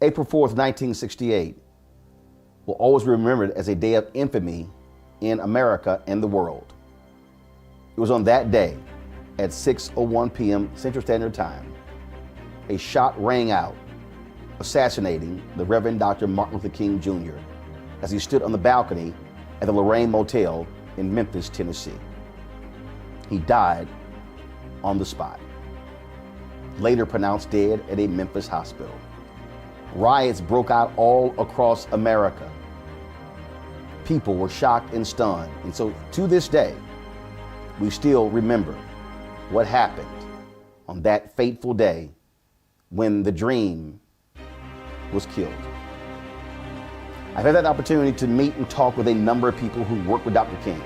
April 4th, 1968 will always be remembered as a day of infamy in America and the world. It was on that day at 6:01 p.m. Central Standard Time, a shot rang out, assassinating the Reverend Dr. Martin Luther King Jr. as he stood on the balcony at the Lorraine Motel in Memphis, Tennessee. He died on the spot, later pronounced dead at a Memphis hospital. Riots broke out all across America. People were shocked and stunned. And so to this day, we still remember what happened on that fateful day when the dream was killed. I've had that opportunity to meet and talk with a number of people who work with Dr. King.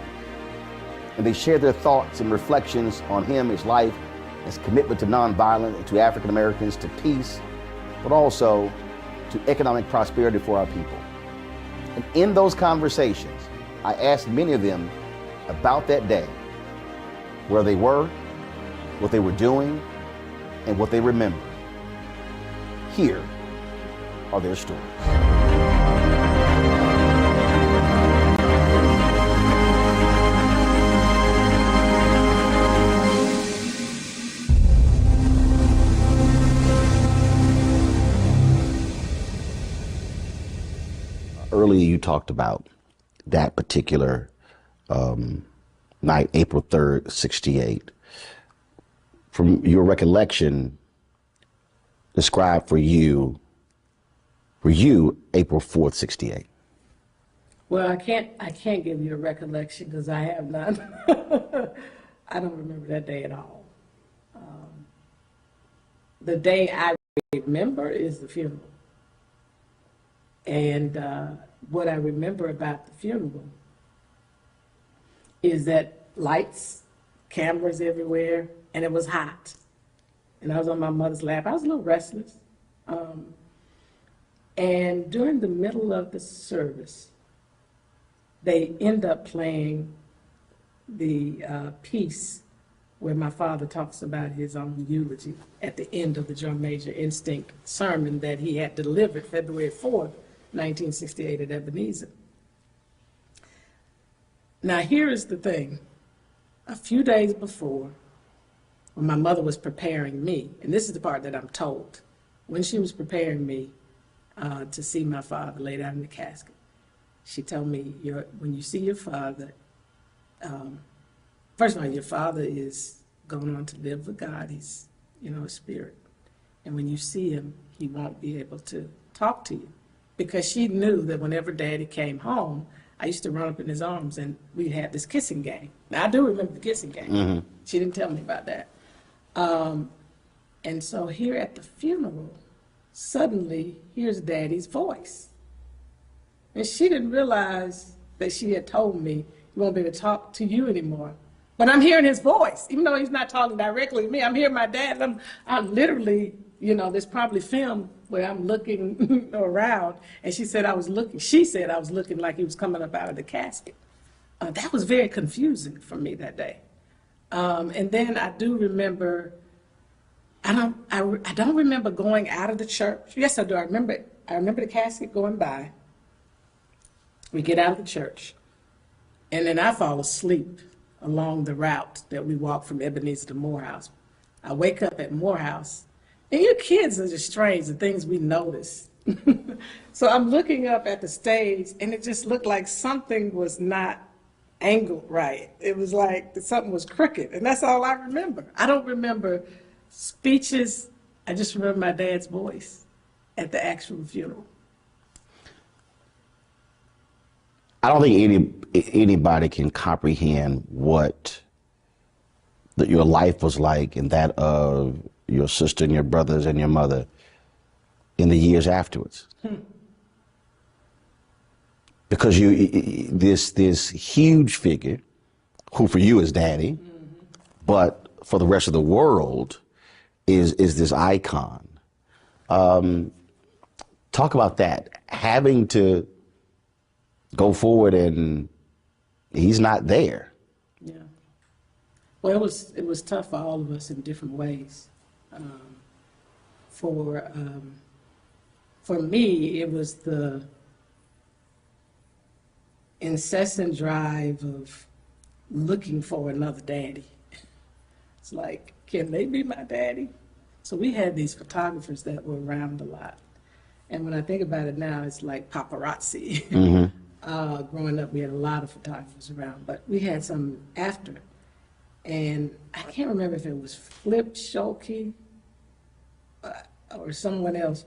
And they share their thoughts and reflections on him, his life, his commitment to nonviolence, to African Americans, to peace, but also to economic prosperity for our people. And in those conversations, I asked many of them about that day, where they were, what they were doing, and what they remember. Here are their stories. Earlier, you talked about that particular night, April 3rd, 68. From your recollection, describe for you, April 4th, 68. Well, I can't give you a recollection because I have none. I don't remember that day at all. The day I remember is the funeral. And what I remember about the funeral is that lights, cameras everywhere, and it was hot. And I was on my mother's lap. I was a little restless. And during the middle of the service, they end up playing the piece where my father talks about his own eulogy at the end of the Drum Major Instinct sermon that he had delivered February 4th, 1968 at Ebenezer. Now here is the thing. A few days before, when my mother was preparing me, and this is the part that I'm told, when she was preparing me to see my father laid out in the casket, she told me, when you see your father, first of all, your father is going on to live with God. He's, a spirit. And when you see him, he won't be able to talk to you. Because she knew that whenever Daddy came home, I used to run up in his arms and we had this kissing game. Now, I do remember the kissing game. Mm-hmm. She didn't tell me about that. And so here at the funeral, suddenly, here's Daddy's voice. And she didn't realize that she had told me, he won't be able to talk to you anymore. But I'm hearing his voice, even though he's not talking directly to me. I'm hearing my dad. I'm literally, there's probably film where I'm looking around, and she said I was looking like he was coming up out of the casket. That was very confusing for me that day. And then I do remember, I don't remember going out of the church. Yes, I do. I remember the casket going by. We get out of the church, and then I fall asleep along the route that we walk from Ebenezer to Morehouse. I wake up at Morehouse, and your kids are just strange, the things we notice. So I'm looking up at the stage, and it just looked like something was not angled right. It was like something was crooked, and that's all I remember. I don't remember speeches. I just remember my dad's voice at the actual funeral. I don't think anybody can comprehend what your life was like and that of your sister and your brothers and your mother in the years afterwards. Because this huge figure, who for you is Daddy, mm-hmm. but for the rest of the world is this icon. Talk about that, having to go forward and he's not there. Yeah. Well, it was tough for all of us in different ways. For for me, it was the incessant drive of looking for another daddy. It's like, can they be my daddy? So we had these photographers that were around a lot. And when I think about it now, it's like paparazzi. Growing up, we had a lot of photographers around, but we had some after. And I can't remember if it was Flip Schulte or someone else.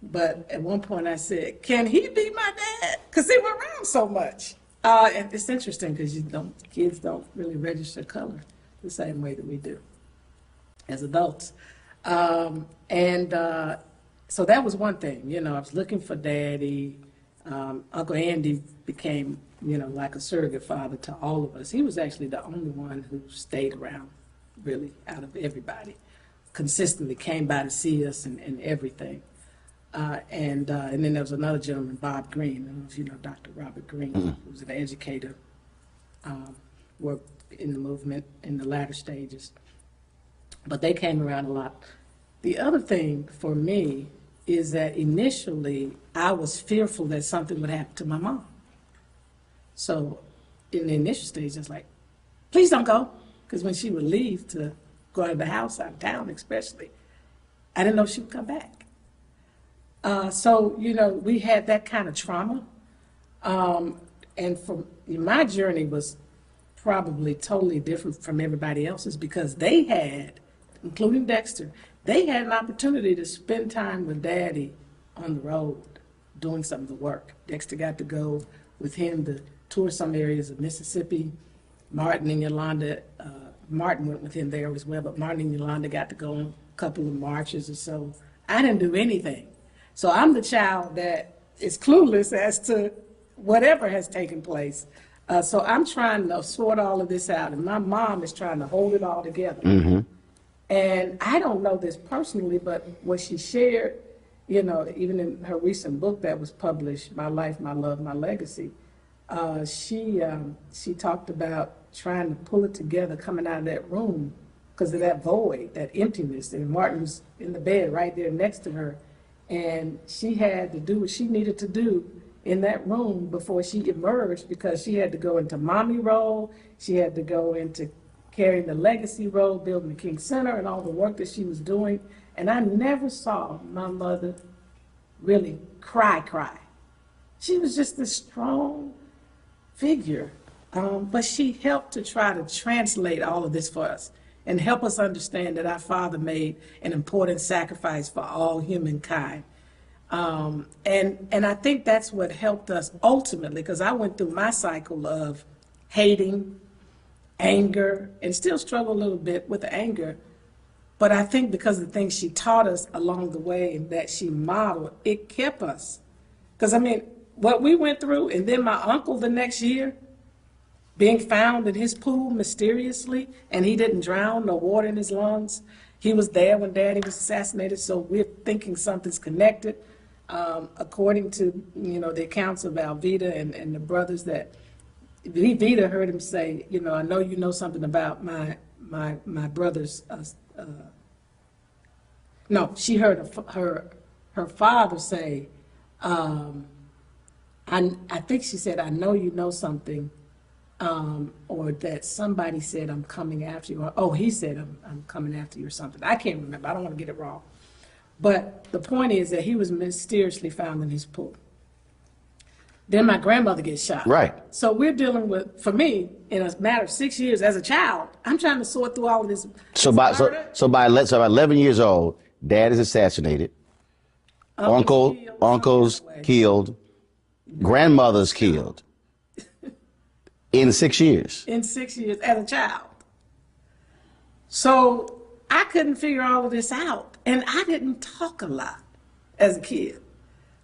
But at one point I said, can he be my dad? Because they were around so much. And it's interesting because kids don't really register color the same way that we do as adults. So that was one thing, I was looking for daddy. Uncle Andy became, like a surrogate father to all of us. He was actually the only one who stayed around, really, out of everybody. Consistently came by to see us and everything. And then there was another gentleman, Bob Green. I don't know if you know Dr. Robert Green, who was an educator, worked in the movement in the latter stages. But they came around a lot. The other thing for me is that initially I was fearful that something would happen to my mom. So in the initial stage, I was like, please don't go. Because when she would leave to go out of the house, out of town especially, I didn't know if she would come back. So we had that kind of trauma. And my journey was probably totally different from everybody else's because they had, including Dexter, they had an opportunity to spend time with Daddy on the road doing some of the work. Dexter got to go with him to tour some areas of Mississippi. Martin and Yolanda, Martin went with him there as well, but Martin and Yolanda got to go on a couple of marches or so. I didn't do anything. So I'm the child that is clueless as to whatever has taken place. So I'm trying to sort all of this out, and my mom is trying to hold it all together. Mm-hmm. And I don't know this personally, but what she shared, even in her recent book that was published, My Life, My Love, My Legacy, she talked about trying to pull it together coming out of that room because of that void, that emptiness. And Martin was in the bed right there next to her. And she had to do what she needed to do in that room before she emerged because she had to go into mommy role. She had to go into carrying the legacy role, building the King Center and all the work that she was doing. And I never saw my mother really cry. She was just this strong figure. But she helped to try to translate all of this for us and help us understand that our father made an important sacrifice for all humankind. And I think that's what helped us ultimately, because I went through my cycle of hating, anger, and still struggle a little bit with the anger. But I think because of the things she taught us along the way and that she modeled, it kept us. Because, what we went through, and then my uncle the next year, being found in his pool mysteriously, and he didn't drown, no water in his lungs. He was there when Daddy was assassinated, so we're thinking something's connected. According to, the accounts of Alvita and the brothers that, Vita heard him say, I know you know something about my brother's, no, she heard her father say, I think she said, I know you know something, or that somebody said, I'm coming after you, or he said, I'm coming after you or something. I can't remember, I don't want to get it wrong. But the point is that he was mysteriously found in his pool. Then my grandmother gets shot. Right. So we're dealing with, for me, in a matter of 6 years as a child, I'm trying to sort through all of this. So by 11 years old, Dad is assassinated. Uncle's killed. Grandmother's killed. In 6 years. In 6 years as a child. So I couldn't figure all of this out. And I didn't talk a lot as a kid.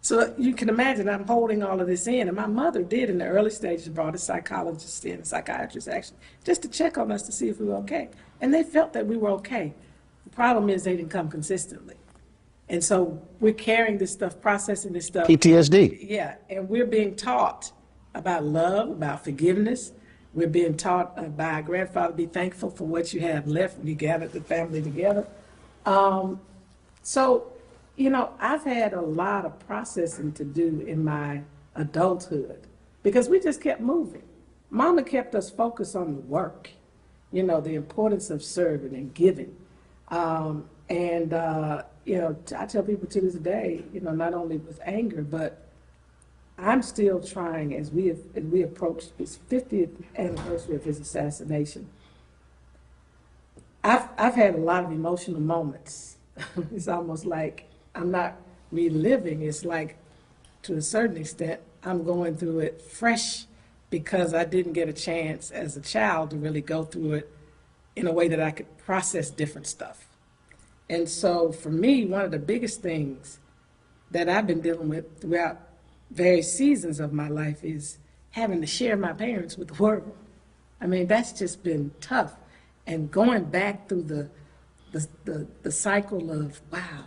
So you can imagine I'm holding all of this in. And my mother did in the early stages brought a psychologist in, a psychiatrist actually, just to check on us to see if we were okay. And they felt that we were okay. The problem is they didn't come consistently. And so we're carrying this stuff, processing this stuff. PTSD. Yeah, and we're being taught about love, about forgiveness. We're being taught by our grandfather, be thankful for what you have left when you gather the family together. So You know, I've had a lot of processing to do in my adulthood because we just kept moving. Mama kept us focused on the work, you know, the importance of serving and giving. You know, I tell people to this day, you know, not only with anger, but I'm still trying as we approach his 50th anniversary of his assassination. I've had a lot of emotional moments. It's almost like I'm not reliving. It's like, to a certain extent, I'm going through it fresh because I didn't get a chance as a child to really go through it in a way that I could process different stuff. And so for me, one of the biggest things that I've been dealing with throughout various seasons of my life is having to share my parents with the world. I mean, that's just been tough. And going back through the cycle of, wow,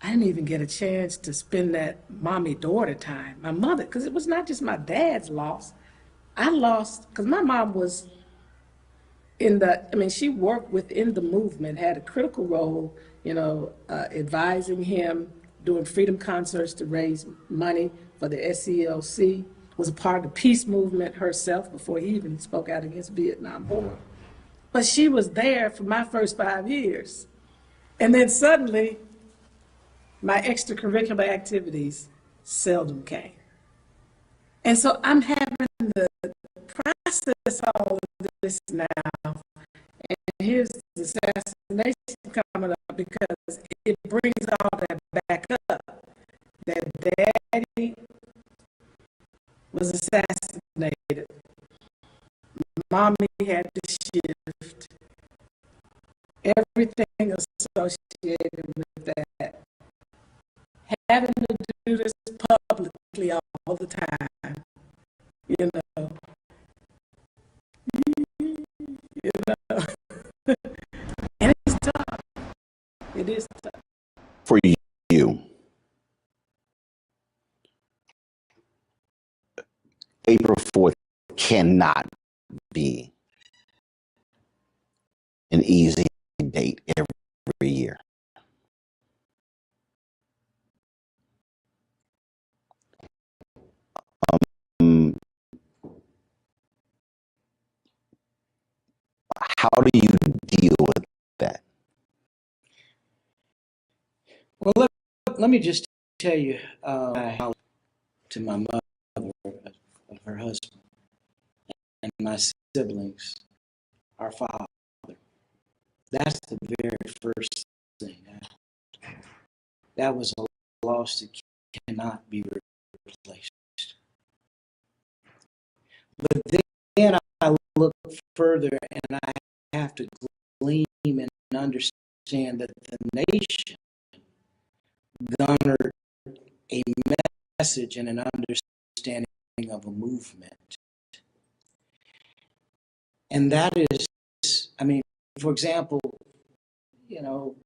I didn't even get a chance to spend that mommy-daughter time. My mother, because it was not just my dad's loss. I lost, because my mom was I mean, she worked within the movement, had a critical role, you know, advising him, doing freedom concerts to raise money for the SCLC, was a part of the peace movement herself before he even spoke out against Vietnam War. But she was there for my first 5 years. And then suddenly, my extracurricular activities seldom came. And so I'm having to process all of this now. And here's the assassination coming up because it brings all that back up. That daddy was assassinated. Mommy had to shift. Everything associated with that. Having to do this publicly all the time, you know, you know, and it's tough. It is tough. For you, April 4th cannot be an easy date every year. Um, how do you deal with that? Well, let me just tell you how to my mother of her husband and my siblings, our father. That's the very first thing. That was a loss that cannot be replaced. But then I look further and I have to glean and understand that the nation garnered a message and an understanding of a movement. And that is, I mean, for example, you know,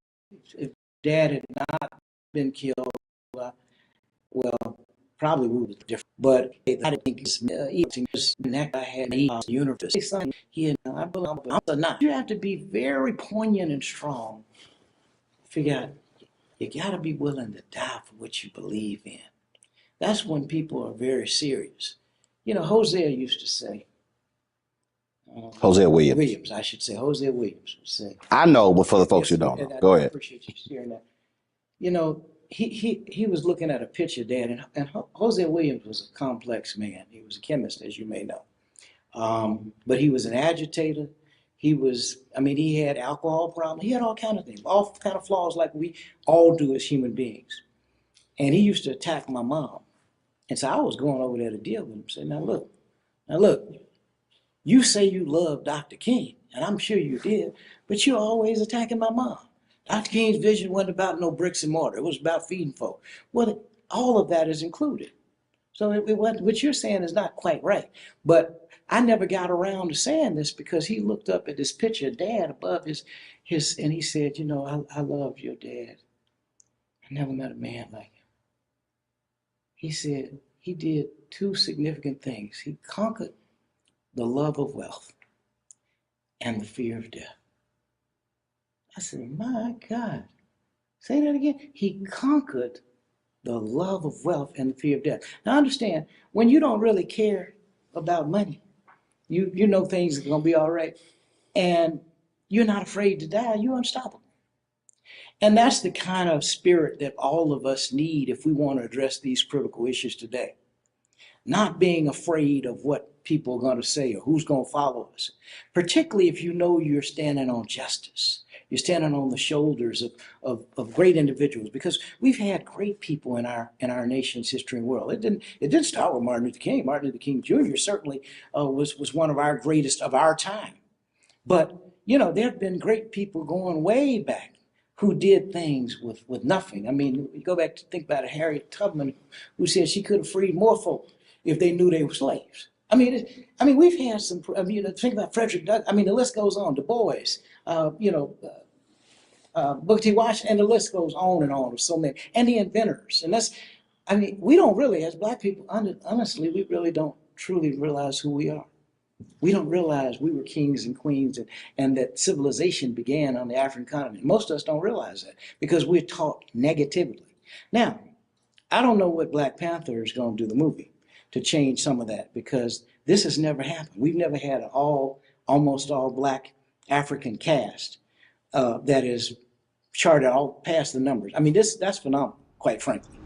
if Dad had not been killed, well, probably we would be different. But I think it's I had a universe. He and I belong, but I'm not. You have to be very poignant and strong. Figure out you got to be willing to die for what you believe in. That's when people are very serious. You know, Hosea used to say, Hosea Williams. Williams, I should say. Hosea Williams would say. I know, but for the folks Yes, who don't know, I go ahead. appreciate you sharing that. You know, he was looking at a picture, Dad, and Hosea Williams was a complex man. He was a chemist, as you may know. But he was an agitator. He was, I mean, he had alcohol problems. He had all kind of things, all kind of flaws like we all do as human beings. And he used to attack my mom. And so I was going over there to deal with him. Say, now look, you say you love Dr. King, and I'm sure you did, but you're always attacking my mom. Dr. King's vision wasn't about no bricks and mortar. It was about feeding folk. Well, all of that is included. So what you're saying is not quite right. But I never got around to saying this because he looked up at this picture of Dad above his and he said, you know, I love your dad. I never met a man like him. He said he did two significant things. He conquered the love of wealth and the fear of death. I said, my God. Say that again. He conquered the love of wealth and the fear of death. Now understand, when you don't really care about money, you know things are gonna be all right, and you're not afraid to die, you're unstoppable. And that's the kind of spirit that all of us need if we want to address these critical issues today. Not being afraid of what people are going to say or who's going to follow us, particularly if you know you're standing on justice. You're standing on the shoulders of great individuals, because we've had great people in our nation's history and world. It didn't start with Martin Luther King. Martin Luther King Jr. certainly was one of our greatest of our time. But there have been great people going way back who did things with nothing. I mean, you go back to think about it, Harriet Tubman, who said she could have freed more folk if they knew they were slaves. I mean, we've had some. Think about Frederick Douglass. I mean, the list goes on. Du Bois, Booker T. Washington, and the list goes on and on. Of so many, and the inventors. And we don't really, as Black people, honestly, we really don't truly realize who we are. We don't realize we were kings and queens, and that civilization began on the African continent. Most of us don't realize that because we're taught negatively. Now, I don't know what Black Panther is going to do, the movie, to change some of that, because this has never happened. We've never had an almost all Black African cast that is charted all past the numbers. I mean, that's phenomenal, quite frankly.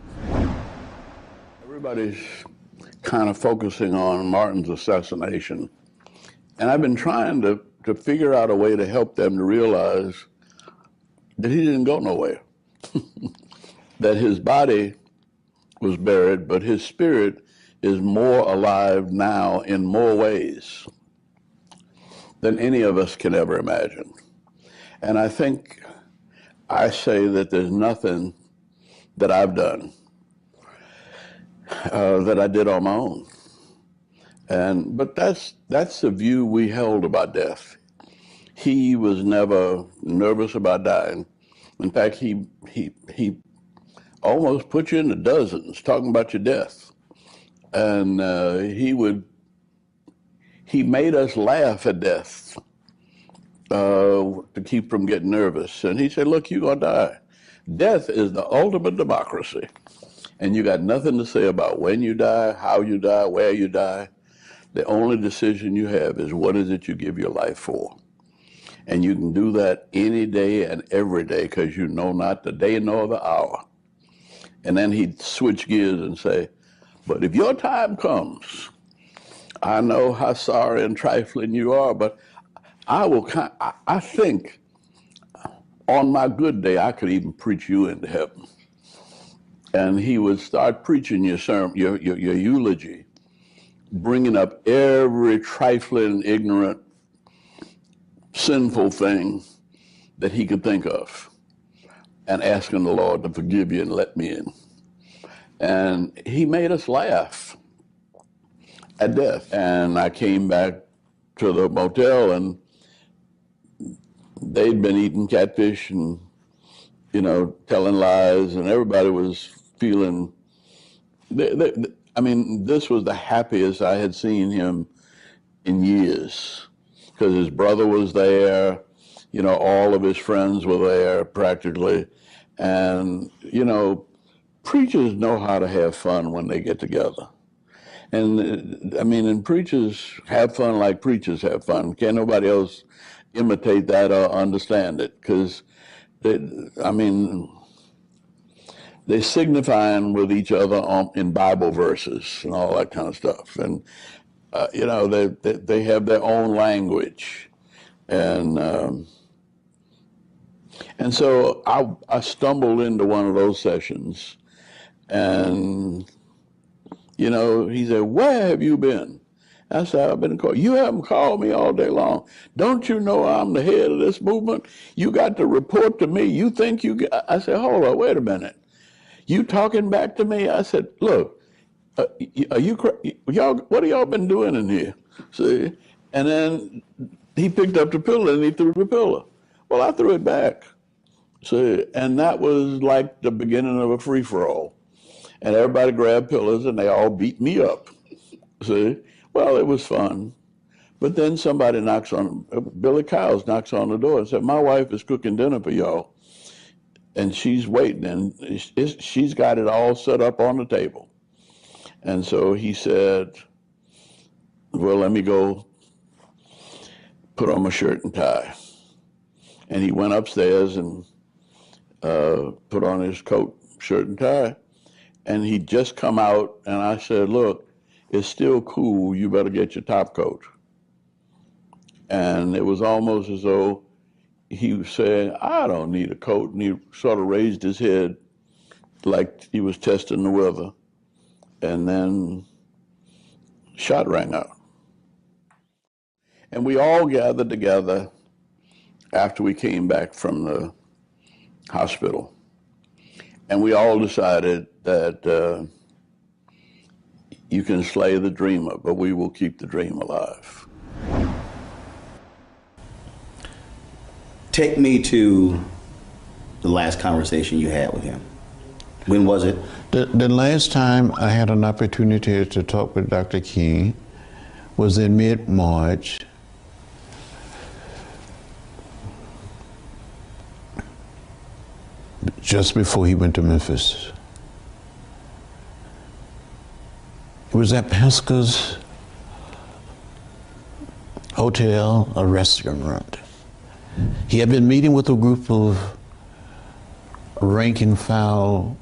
Everybody's kind of focusing on Martin's assassination. And I've been trying to figure out a way to help them to realize that he didn't go nowhere. That his body was buried, but his spirit is more alive now in more ways than any of us can ever imagine. And I think I say that there's nothing that I've done that I did on my own. But that's the view we held about death. He was never nervous about dying. In fact, he almost put you into dozens talking about your death. And he made us laugh at death to keep from getting nervous. And he said, look, you're gonna die. Death is the ultimate democracy. And you got nothing to say about when you die, how you die, where you die. The only decision you have is what is it you give your life for. And you can do that any day and every day, because you know not the day nor the hour. And then he'd switch gears and say, but if your time comes, I know how sorry and trifling you are, but I think on my good day, I could even preach you into heaven. And he would start preaching your sermon, your eulogy, bringing up every trifling, ignorant, sinful thing that he could think of, and asking the Lord to forgive you and let me in. And he made us laugh at death. And I came back to the motel, and they'd been eating catfish and, telling lies, and everybody was feeling, this was the happiest I had seen him in years, because his brother was there, all of his friends were there practically. And, preachers know how to have fun when they get together. And preachers have fun like preachers have fun. Can't nobody else imitate that or understand it, because they're signifying with each other in Bible verses and all that kind of stuff. And, they have their own language. And so I stumbled into one of those sessions, and, he said, where have you been? I said, I've been called. You haven't called me all day long. Don't you know I'm the head of this movement? You got to report to me. You think you got... I said, hold on, wait a minute. You talking back to me? I said, look, y'all, what have y'all been doing in here? See? And then he picked up the pillow and he threw the pillow. Well, I threw it back. See? And that was like the beginning of a free-for-all. And everybody grabbed pillows and they all beat me up. See? Well, it was fun. But then somebody Billy Kyles knocks on the door and said, my wife is cooking dinner for y'all. and she's waiting, and she's got it all set up on the table. And so he said, well, let me go put on my shirt and tie. And he went upstairs and put on his coat, shirt, and tie. And he'd just come out, and I said, look, it's still cool, you better get your top coat. And it was almost as though he was saying, I don't need a coat. And he sort of raised his head like he was testing the weather. And then shot rang out. And we all gathered together after we came back from the hospital. And we all decided that you can slay the dreamer, but we will keep the dream alive. Take me to the last conversation you had with him. When was it? The last time I had an opportunity to talk with Dr. King was in mid-March. Just before he went to Memphis. It was at Pasca's hotel, a restaurant. He had been meeting with a group of rank and file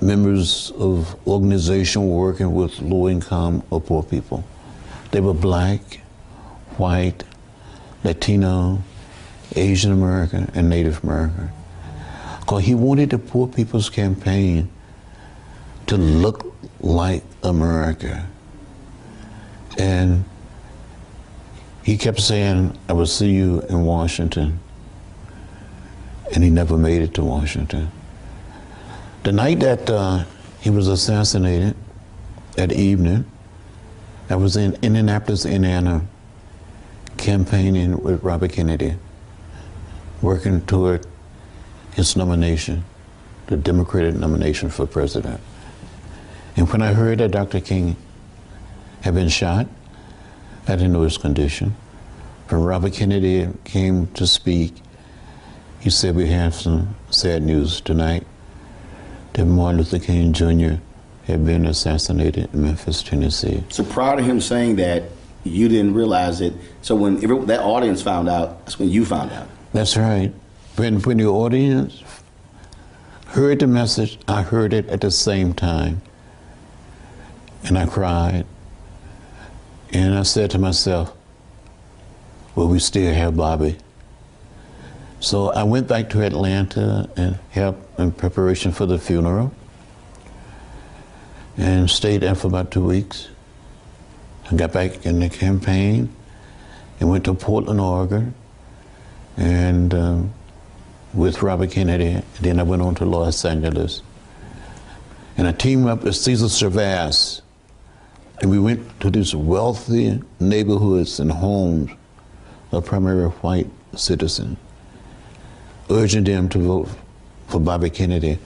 members of organization working with low-income or poor people. They were black, white, Latino, Asian American, and Native American. Because he wanted the Poor People's Campaign to look like America. And he kept saying, I will see you in Washington. And he never made it to Washington. The night that he was assassinated, that evening, I was in Indianapolis, Indiana, campaigning with Robert Kennedy, working toward his nomination, the Democratic nomination for president. And when I heard that Dr. King had been shot, I didn't know his condition. When Robert Kennedy came to speak, he said, we have some sad news tonight, that Martin Luther King Jr. had been assassinated in Memphis, Tennessee. So prior to him saying that, you didn't realize it. So when that audience found out, that's when you found out. That's right. When the audience heard the message, I heard it at the same time. And I cried. And I said to myself, well, we still have Bobby. So I went back to Atlanta and helped in preparation for the funeral and stayed there for about 2 weeks. I got back in the campaign and went to Portland, Oregon, and with Robert Kennedy, and then I went on to Los Angeles. And I teamed up with Cesar Chavez, and we went to these wealthy neighborhoods and homes of primarily white citizens, urging them to vote for Bobby Kennedy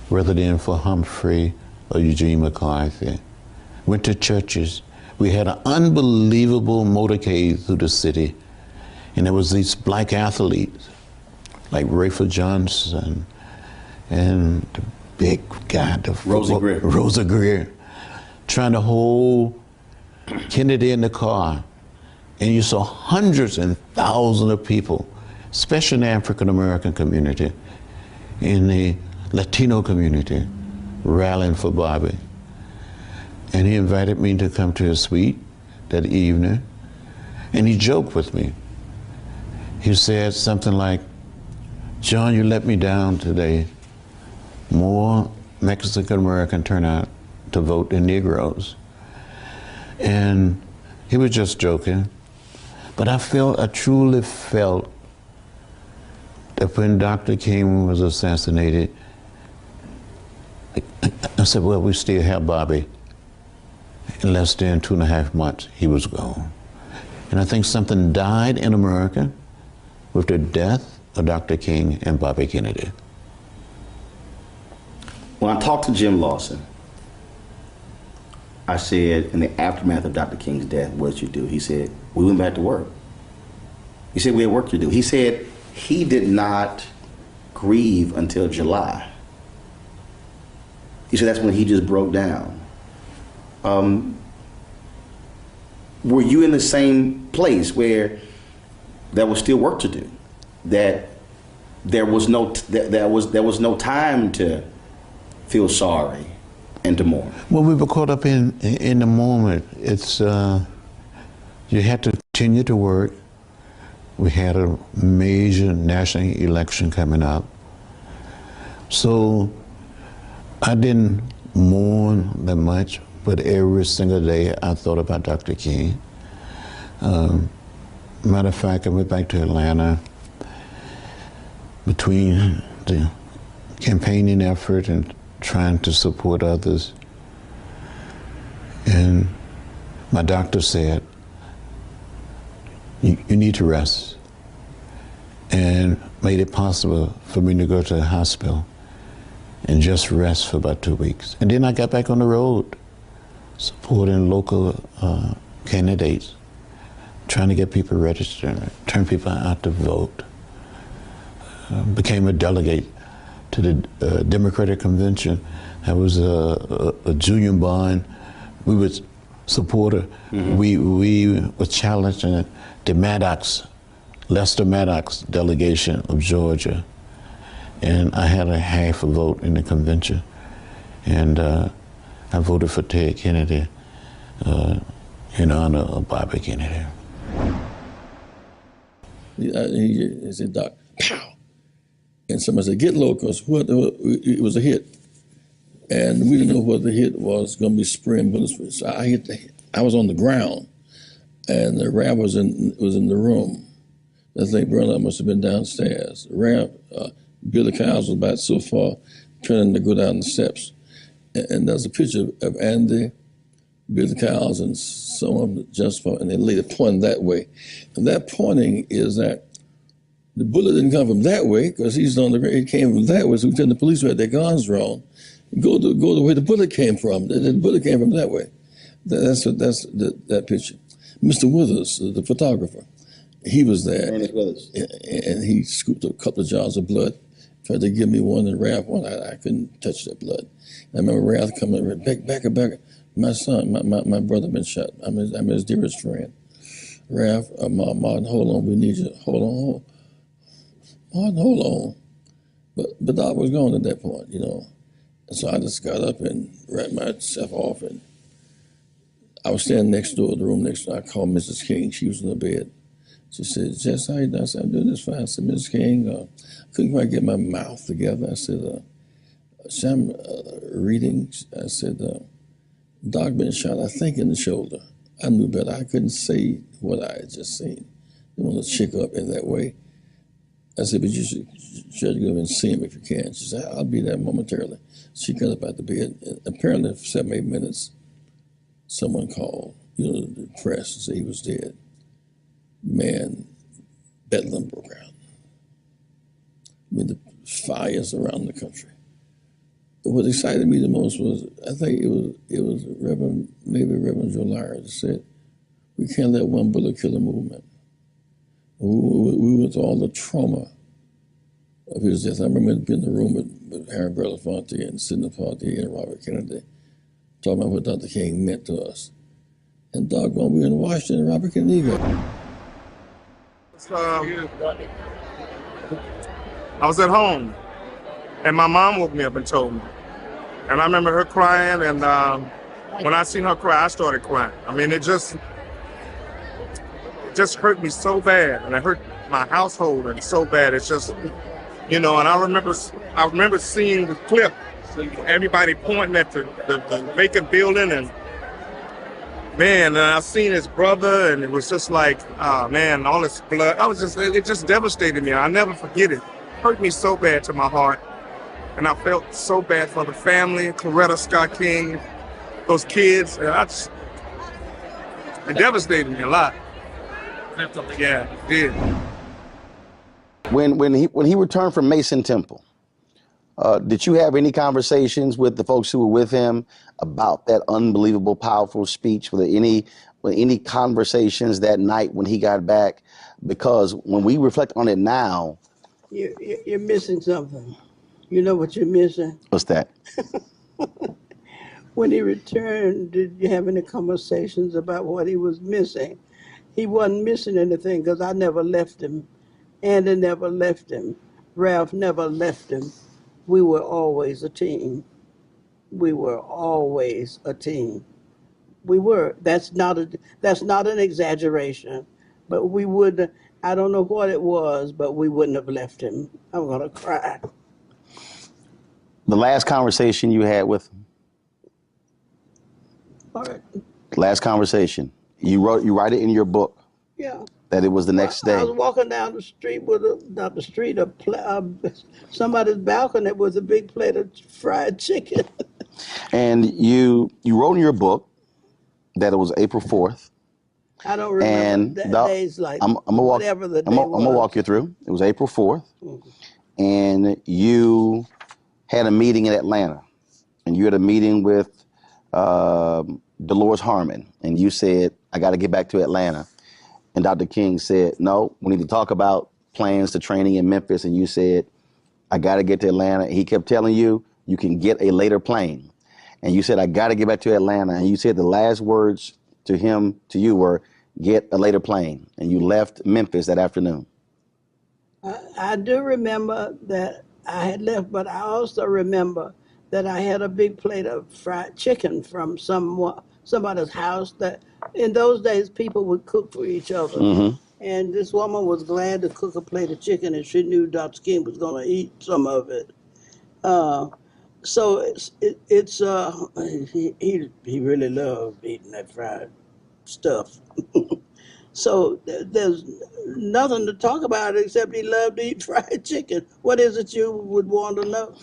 rather than for Humphrey or Eugene McCarthy. Went to churches. We had an unbelievable motorcade through the city, and there was these black athletes like Rayford Johnson and the big guy, Rosa Greer, trying to hold Kennedy in the car. And you saw hundreds and thousands of people, especially in the African American community, in the Latino community, rallying for Bobby. And he invited me to come to his suite that evening, and he joked with me. He said something like, John, you let me down today. More Mexican American turn out to vote than Negroes. And he was just joking. But I truly felt that when Dr. King was assassinated, I said, well, we still have Bobby. In less than 2.5 months, he was gone. And I think something died in America with the death of Dr. King and Bobby Kennedy. When I talked to Jim Lawson, I said, in the aftermath of Dr. King's death, what did you do? He said, we went back to work. He said, we had work to do. He said he did not grieve until July. He said that's when he just broke down. Were you in the same place where there was still work to do? That there was no time to feel sorry and to mourn? Well, we were caught up in the moment. It's you had to continue to work. We had a major national election coming up, so I didn't mourn that much. But every single day, I thought about Dr. King. Matter of fact, I went back to Atlanta between the campaigning effort and trying to support others. And my doctor said, you need to rest, and made it possible for me to go to the hospital and just rest for about 2 weeks. And then I got back on the road, supporting local candidates, trying to get people registered, turn people out to vote. Became a delegate to the Democratic Convention. I was a junior bond. We were supporter. Mm-hmm. We were challenging the Lester Maddox delegation of Georgia. And I had a half a vote in the convention. And I voted for Ted Kennedy in honor of Bobby Kennedy. He said, Doc, pow. And somebody said, get low, because it was a hit. And we didn't know what the hit was, going to be spraying bullets. So I was on the ground, and the Rav was in the room. I think Roland must have been downstairs. Rav, Billy Kyles was about so far, turning to go down the steps. And there's a picture of Andy, Billy Kyles, and someone just, and they later pointing that way. And that pointing is that the bullet didn't come from that way, because he's on the ground. It came from that way, so we tell the police who had their guns drawn, go the way the bullet came from. The bullet came from that way. That's that picture. Mr. Withers, the photographer, he was there. Ernest Withers. And he scooped a couple of jars of blood, tried to give me one and Raph one. I couldn't touch that blood. I remember Raph coming back. My son, my brother been shot. I'm his dearest friend. Raph, Martin, hold on, we need you. Hold on. Martin, hold on. But Doc was gone at that point, And so I just got up and wrapped myself off, and I was standing next door, the room next door. I called Mrs. King. She was in the bed. She said, Jess, how you doing? I said, I'm doing this fine. I said, Mrs. King, I couldn't quite get my mouth together. I said, I'm reading. I said, Doc been shot, I think, in the shoulder. I knew better. I couldn't say what I had just seen. I didn't want to chick up in that way. I said, but you should try to go and see him if you can. She said, I'll be there momentarily. She got up out the bed. And apparently, for 7, 8 minutes, someone called, the press, and said he was dead. Man, bedlam broke out. The fires around the country. But what excited me the most was, I think it was Reverend Joe Lyre that said, we can't let one bullet kill a movement. We went through all the trauma of his death. I remember being in the room with Harry Belafonte and Sidney Poitier and Robert Kennedy, talking about what Dr. King meant to us. And doggone, we were in Washington, and Robert Kennedy got I was at home, and my mom woke me up and told me. And I remember her crying, and when I seen her cry, I started crying. I mean, it just hurt me so bad, and it hurt my household and so bad. It's just, and I remember seeing the clip, everybody pointing at the vacant building, and man, and I seen his brother, and it was just like, man, all this blood. It just devastated me. I'll never forget it. Hurt me so bad to my heart. And I felt so bad for the family, Coretta Scott King, those kids. It devastated me a lot. Yeah, it did. When he returned from Mason Temple, did you have any conversations with the folks who were with him about that unbelievable, powerful speech? Were there any conversations that night when he got back? Because when we reflect on it now, You're missing something. You know what you're missing? What's that? When he returned, did you have any conversations about what he was missing? He wasn't missing anything because I never left him. Andy never left him. Ralph never left him. We were always a team. We were always a team. We were. That's not an exaggeration. But we would. I don't know what it was, but we wouldn't have left him. I'm gonna cry. The last conversation you had with him? All right. Last conversation. You write it in your book Yeah. that it was the next I day. was walking down the street with not the street, somebody's balcony with a big plate of fried chicken. And you wrote in your book that it was April 4th. I don't remember days like whatever the day was. I'm gonna walk you through. It was April 4th, and you had a meeting in Atlanta, and you had a meeting with Dolores Harmon, and you said, "I got to get back to Atlanta." And Dr. King said, "No, we need to talk about plans to training in Memphis." And you said, "I got to get to Atlanta." And he kept telling you, "You can get a later plane." And you said, "I got to get back to Atlanta." And you said the last words to you were, "Get a later plane." And you left Memphis that afternoon. I do remember that I had left, but I also remember that I had a big plate of fried chicken from somebody's house. That in those days people would cook for each other. Mm-hmm. And this woman was glad to cook a plate of chicken, and she knew Dr. King was going to eat some of it. So he really loved eating that fried stuff. So there's nothing to talk about except he loved to eat fried chicken. What is it you would want to know?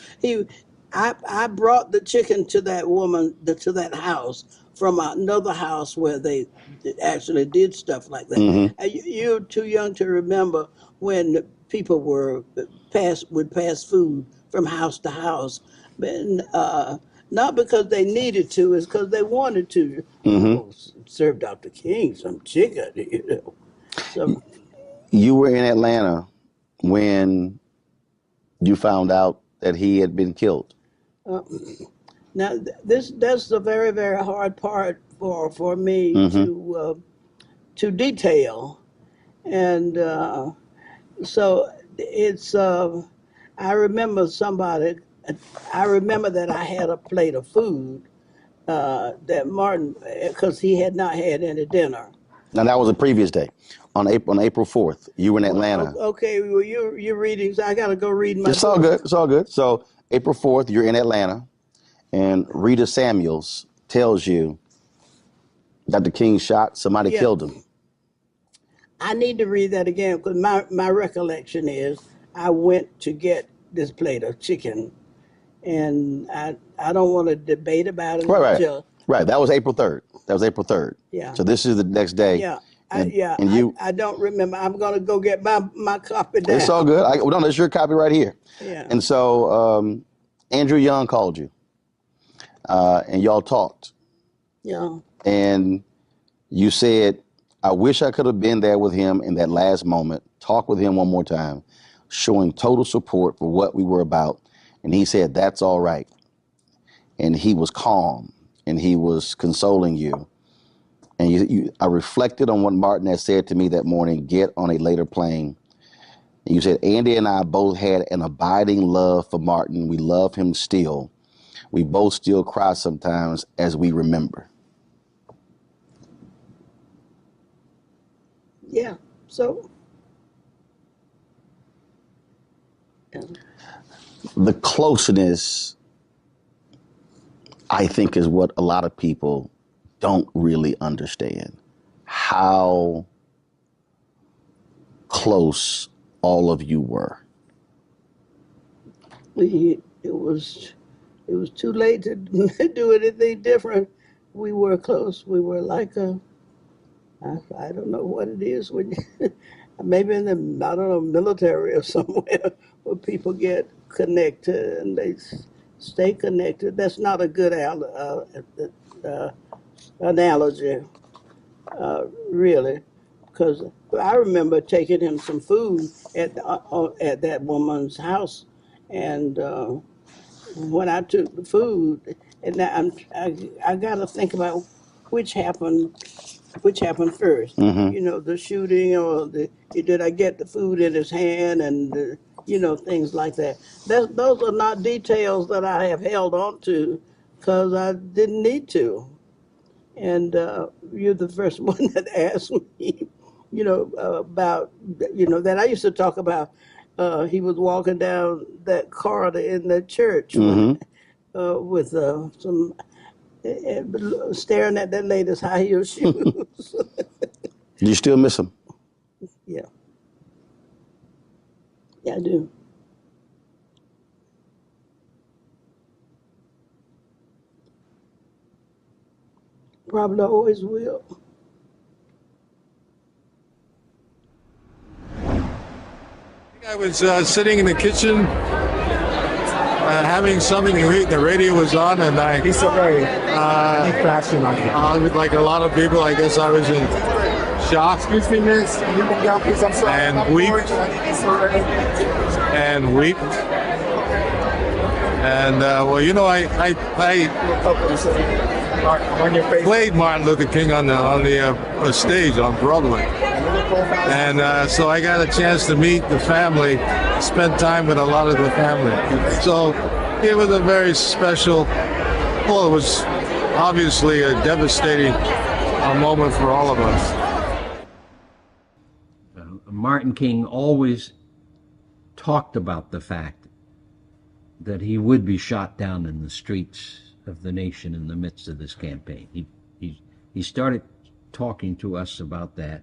I brought the chicken to that woman, to that house from another house where they actually did stuff like that. Mm-hmm. You're too young to remember when people would pass food from house to house, but not because they needed to, it's because they wanted to. Mm-hmm. Serve Dr. King some chicken, you know. So you were in Atlanta when you found out that he had been killed. Now that's the very, very hard part for me to detail, and so it's. I remember that I had a plate of food that Martin, because he had not had any dinner. Now that was a previous day, on April 4th. You were in Atlanta. Okay, well you're reading, so I got to go read my. It's all good. It's all good. So April 4th, you're in Atlanta, and Rita Samuels tells you Dr. King shot, somebody killed him. I need to read that again because my recollection is I went to get this plate of chicken, and I don't want to debate about it. Right. That was April 3rd. Yeah. So this is the next day. Yeah. And I don't remember. I'm going to go get my copy down. It's all good. No, that's your copy right here. Yeah. And so Andrew Young called you, and y'all talked. Yeah. And you said, "I wish I could have been there with him in that last moment, talk with him one more time, showing total support for what we were about." And he said, "That's all right." And he was calm, and he was consoling you. And I reflected on what Martin had said to me that morning, "Get on a later plane." And you said, "Andy and I both had an abiding love for Martin. We love him still. We both still cry sometimes as we remember." Yeah. So. Yeah. The closeness, I think, is what a lot of people don't really understand. How close all of you were. It was too late to do anything different. We were close. We were like I don't know what it is when maybe in the military or somewhere where people get connected and they stay connected. That's not a good analogy, really, because I remember taking him some food at that woman's house, and when I took the food, and now I got to think about which happened which happened first. Mm-hmm. You know, the shooting or did I get the food in his hand and you know, things like that. Those are not details that I have held on to because I didn't need to. And you're the first one that asked me, you know, about, you know, that I used to talk about. He was walking down that corridor in the church when, Mm-hmm. with some staring at that lady's high heel shoes. Do you still miss him? Yeah, yeah, I do. Probably always will. I was sitting in the kitchen having something to eat. The radio was on, and I like a lot of people, I guess I was in shock and weep. And well, you know, I played Martin Luther King on the stage on Broadway. And so I got a chance to meet the family, spend time with a lot of the family. So it was a very special, well, it was obviously a devastating moment for all of us. Martin King always talked about the fact that he would be shot down in the streets of the nation in the midst of this campaign. He started talking to us about that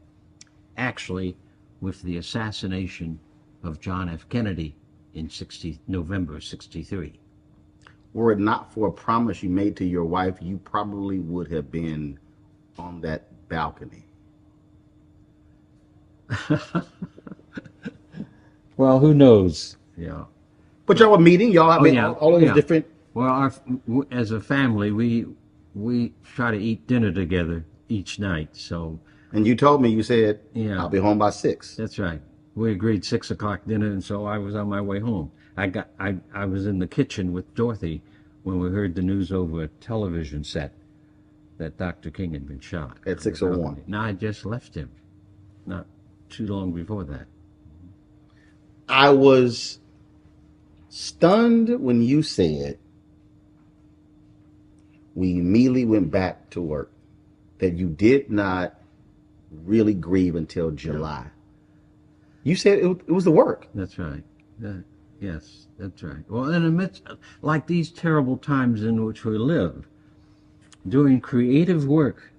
actually with the assassination of John F. Kennedy in November 63. Were it not for a promise you made to your wife, you probably would have been on that balcony. Well, who knows? Yeah. But y'all were meeting, y'all. I mean, all of those different. Well, as a family, we try to eat dinner together each night. So. And you told me, you said, yeah, I'll be home by 6. That's right. We agreed 6 o'clock dinner, and so I was on my way home. I was in the kitchen with Dorothy when we heard the news over a television set that Dr. King had been shot. At 6:01. Now I just left him, not too long before that. I was stunned when you said we immediately went back to work, that you did not really grieve until July. You said it was the work. That's right. Yes, that's right. Well, in the midst, like these terrible times in which we live, doing creative work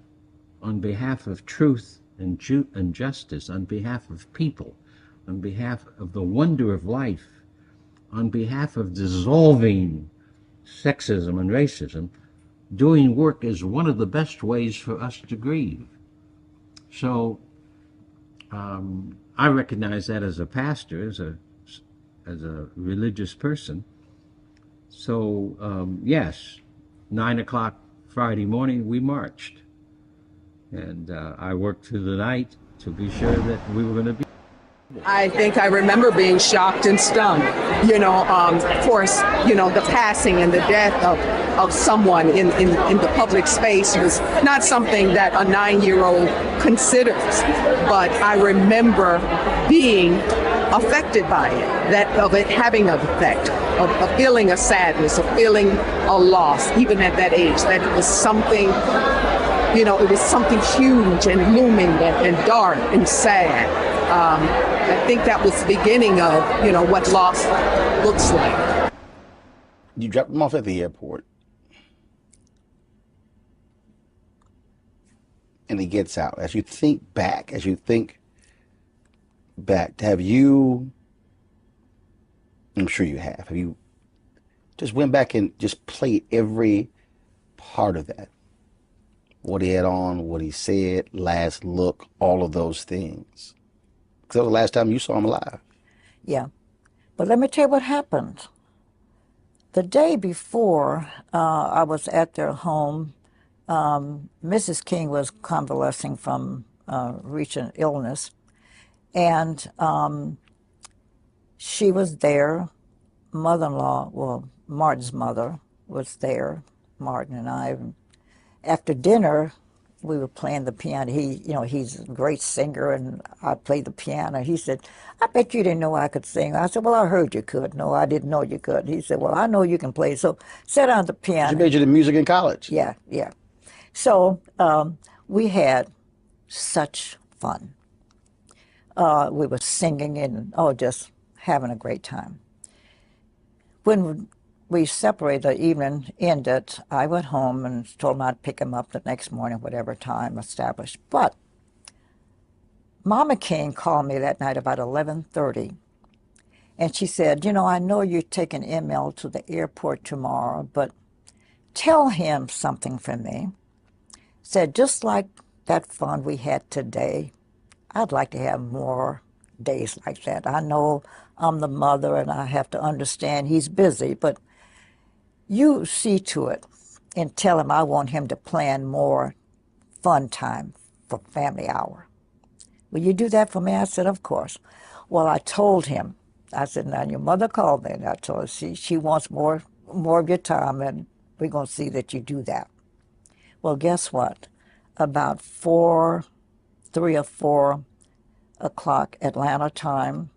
on behalf of truth and justice, on behalf of people, on behalf of the wonder of life, on behalf of dissolving sexism and racism, doing work is one of the best ways for us to grieve. So I recognize that as a pastor, as a religious person. So yes, 9 o'clock Friday morning we marched, and I worked through the night to be sure that we were going to be. I think I remember being shocked and stunned. You know, of course, you know, the passing and the death of someone in the public space was not something that a 9-year-old considers. But I remember being affected by it, of it having an effect, of feeling a sadness, of feeling a loss, even at that age, that it was something, you know, it was something huge and looming and dark and sad. I think that was the beginning of, you know, what loss looks like. You dropped him off at the airport, and he gets out. As you think back, have you, I'm sure you have you just went back and just played every part of that? What he had on, what he said, last look, all of those things. Because that was the last time you saw him alive. Yeah. But let me tell you what happened. The day before I was at their home, Mrs. King was convalescing from recent illness. And she was there, mother-in-law, well, Martin's mother was there, Martin and I. After dinner, we were playing the piano. He's a great singer, and I played the piano. He said, I bet you didn't know I could sing. I said, well, I heard you could. No, I didn't know you could. He said, well, I know you can play. So sat down at the piano. You majored in music in college? Yeah, yeah. So we had such fun. We were singing and, just having a great time. When we separated, the evening ended, I went home and told him I'd pick him up the next morning, whatever time established. But Mama King called me that night about 11:30, and she said, I know you're taking ML to the airport tomorrow, but tell him something from me. Said, just like that fun we had today, I'd like to have more days like that. I know I'm the mother and I have to understand he's busy, but you see to it and tell him I want him to plan more fun time for family hour. Will you do that for me? I said, of course. Well, I told him, I said, now your mother called me, and I told her she wants more of your time, and we're going to see that you do that. Well, guess what? About 3 or 4 o'clock Atlanta time,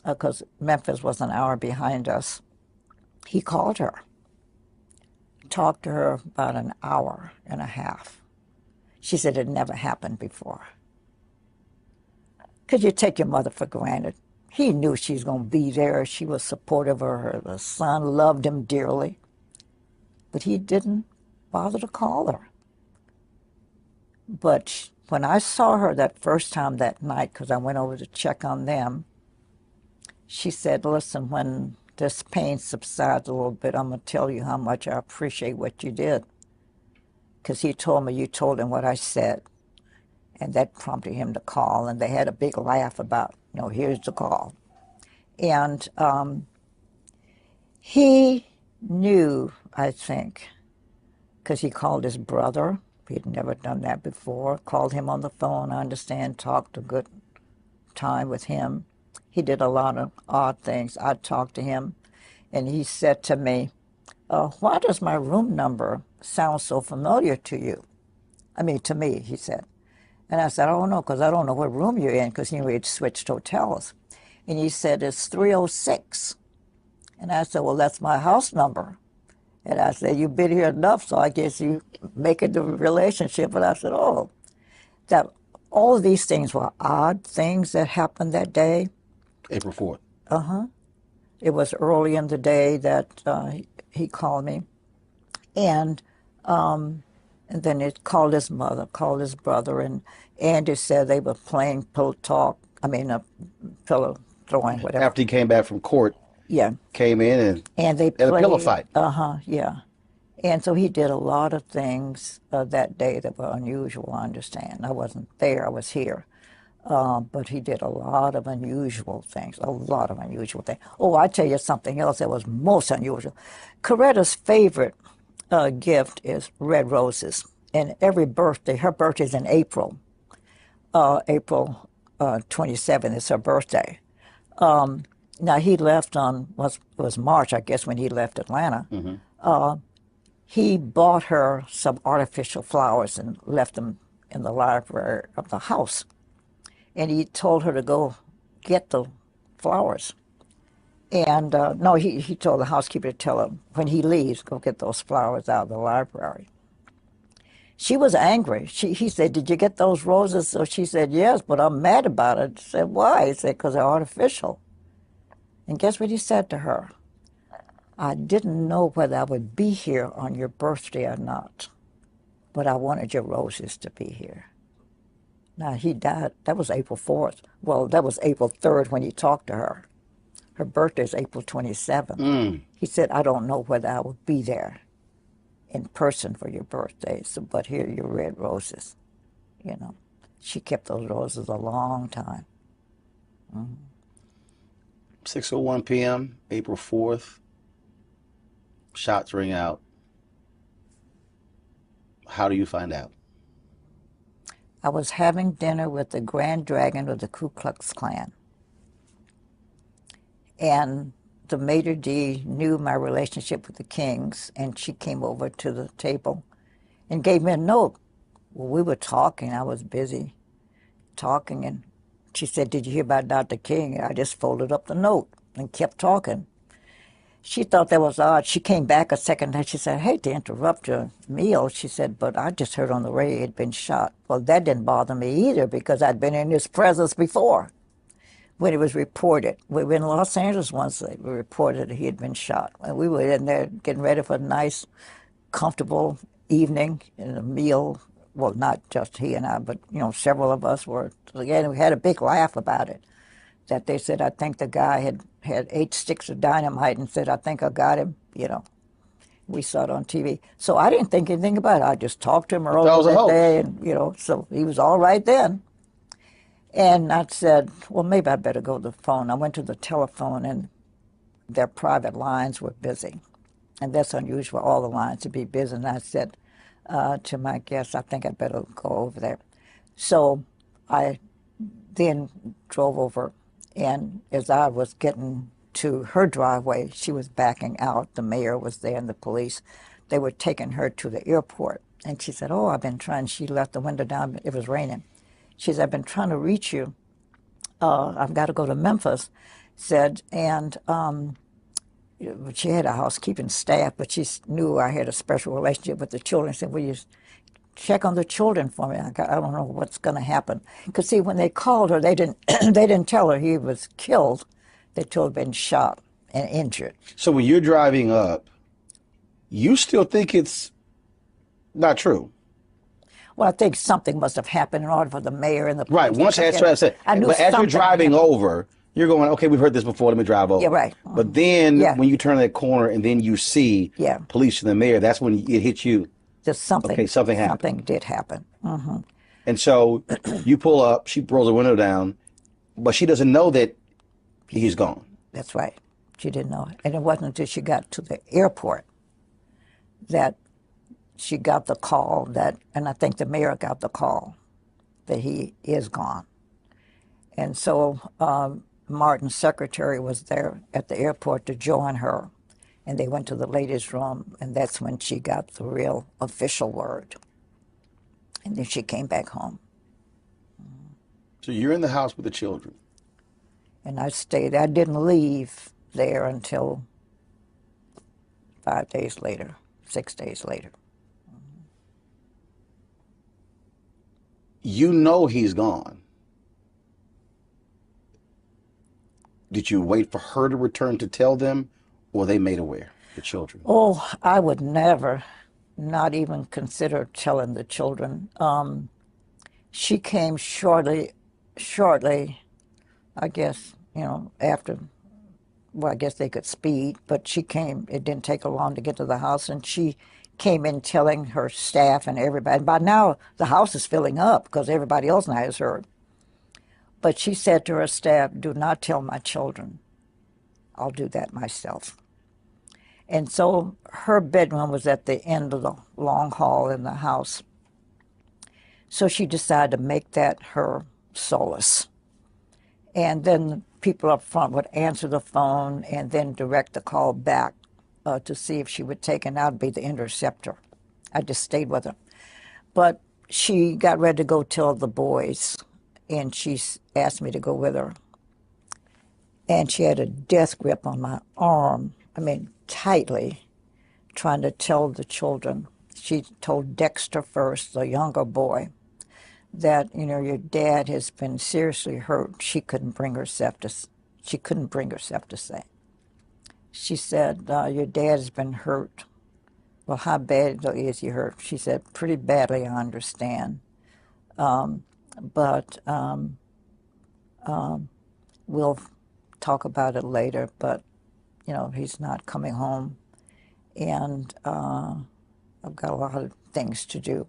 because Memphis was an hour behind us, he called her. Talked to her about an hour and a half. She said it never happened before. Could you take your mother for granted? He knew she was going to be there. She was supportive of her. The son loved him dearly. But he didn't bother to call her. But when I saw her that first time that night, because I went over to check on them, she said, listen, when this pain subsides a little bit, I'm going to tell you how much I appreciate what you did. Because he told me you told him what I said. And that prompted him to call. And they had a big laugh about, here's the call. And he knew, I think, because he called his brother. He'd never done that before. Called him on the phone, I understand, talked a good time with him. He did a lot of odd things. I talked to him, and he said to me, why does my room number sound so familiar to you? I mean, to me, he said. And I said, I don't know, because I don't know what room you're in, because we'd switched hotels. And he said, it's 306. And I said, well, that's my house number. And I said, you've been here enough, so I guess you make it the relationship. And I said, that all of these things were odd things that happened that day. April 4th. Uh-huh. It was early in the day that he called me. And then it called his mother, called his brother, and Andy said they were playing pillow throwing, whatever. After he came back from court, yeah, came in and they had played, a pillow fight. Yeah. And so he did a lot of things that day that were unusual, I understand. I wasn't there, I was here. But he did a lot of unusual things, Oh, I tell you something else that was most unusual. Coretta's favorite gift is red roses. And every birthday, her birthday's in April. April 27th is her birthday. Now he left on, it was March, I guess, when he left Atlanta. Mm-hmm. He bought her some artificial flowers and left them in the library of the house. And he told her to go get the flowers. And no, he told the housekeeper to tell her, when he leaves, go get those flowers out of the library. She was angry. He said, did you get those roses? So she said, yes, but I'm mad about it. She said, why? He said, because they're artificial. And guess what he said to her? I didn't know whether I would be here on your birthday or not, but I wanted your roses to be here. Now, he died. That was April 4th. Well, that was April 3rd when he talked to her. Her birthday is April 27th. He said, I don't know whether I will be there in person for your birthday, but here are your red roses. She kept those roses a long time. 6:01 p.m., April 4th. Shots ring out. How do you find out? I was having dinner with the Grand Dragon of the Ku Klux Klan. And the maitre d' knew my relationship with the Kings, and she came over to the table and gave me a note. Well, we were talking. I was busy talking, and she said, "Did you hear about Dr. King?" I just folded up the note and kept talking. She thought that was odd. She came back a second time. She said, "I hate to interrupt your meal." She said, "But I just heard on the radio he'd been shot." Well, that didn't bother me either because I'd been in his presence before when it was reported. We were in Los Angeles once. They reported that he had been shot. And we were in there getting ready for a nice, comfortable evening and a meal. Well, not just he and I, but, several of us were together. We had a big laugh about it. That they said, I think the guy had 8 sticks of dynamite and said, "I think I got him." We saw it on TV. So I didn't think anything about it. I just talked to him earlier that day, and, so he was all right then. And I said, well, maybe I better go to the phone. I went to the telephone, and their private lines were busy. And that's unusual, all the lines to be busy. And I said to my guest, I think I'd better go over there. So I then drove over. And as I was getting to her driveway, she was backing out. The mayor was there and the police. They were taking her to the airport. And she said, I've been trying. She left the window down. It was raining. She said, I've been trying to reach you. I've got to go to Memphis. And she had a housekeeping staff, but she knew I had a special relationship with the children. She said, will you check on the children for me? I don't know what's going to happen. Because, see, when they called her, they didn't tell her he was killed. They told her he'd been shot and injured. So when you're driving up, you still think it's not true? Well, I think something must have happened in order for the mayor and the police. Right. Once as you're driving over, you're going, okay, we've heard this before, let me drive over. Yeah, right. But then when you turn that corner and then you see police and the mayor, that's when it hits you. Just something. Okay, something happened. Something did happen. Mm-hmm. And so you pull up, she rolls the window down, but she doesn't know that he's gone. That's right. She didn't know it. And it wasn't until she got to the airport that she got the call and I think the mayor got the call that he is gone. And so Martin's secretary was there at the airport to join her. And they went to the ladies' room, and that's when she got the real official word. And then she came back home. So you're in the house with the children. And I stayed. I didn't leave there until 5 days later, 6 days later. You know he's gone. Did you wait for her to return to tell them? Or they made aware, the children? Oh, I would never, not even consider telling the children. She came shortly, I guess, after, well, I guess they could speed, but she came, it didn't take her long to get to the house, and she came in telling her staff and everybody. And by now, the house is filling up because everybody else now has heard. But she said to her staff, do not tell my children. I'll do that myself. And so her bedroom was at the end of the long hall in the house. So she decided to make that her solace. And then people up front would answer the phone and then direct the call back to see if she would take, and I'd be the interceptor. I just stayed with her. But she got ready to go tell the boys, and she asked me to go with her. And she had a death grip on my arm, tightly, trying to tell the children. She told Dexter first, the younger boy, that, your dad has been seriously hurt. She couldn't bring herself to say. She said, your dad has been hurt. Well, how bad is he hurt? She said, pretty badly, I understand. But we'll talk about it later, but, he's not coming home. And I've got a lot of things to do.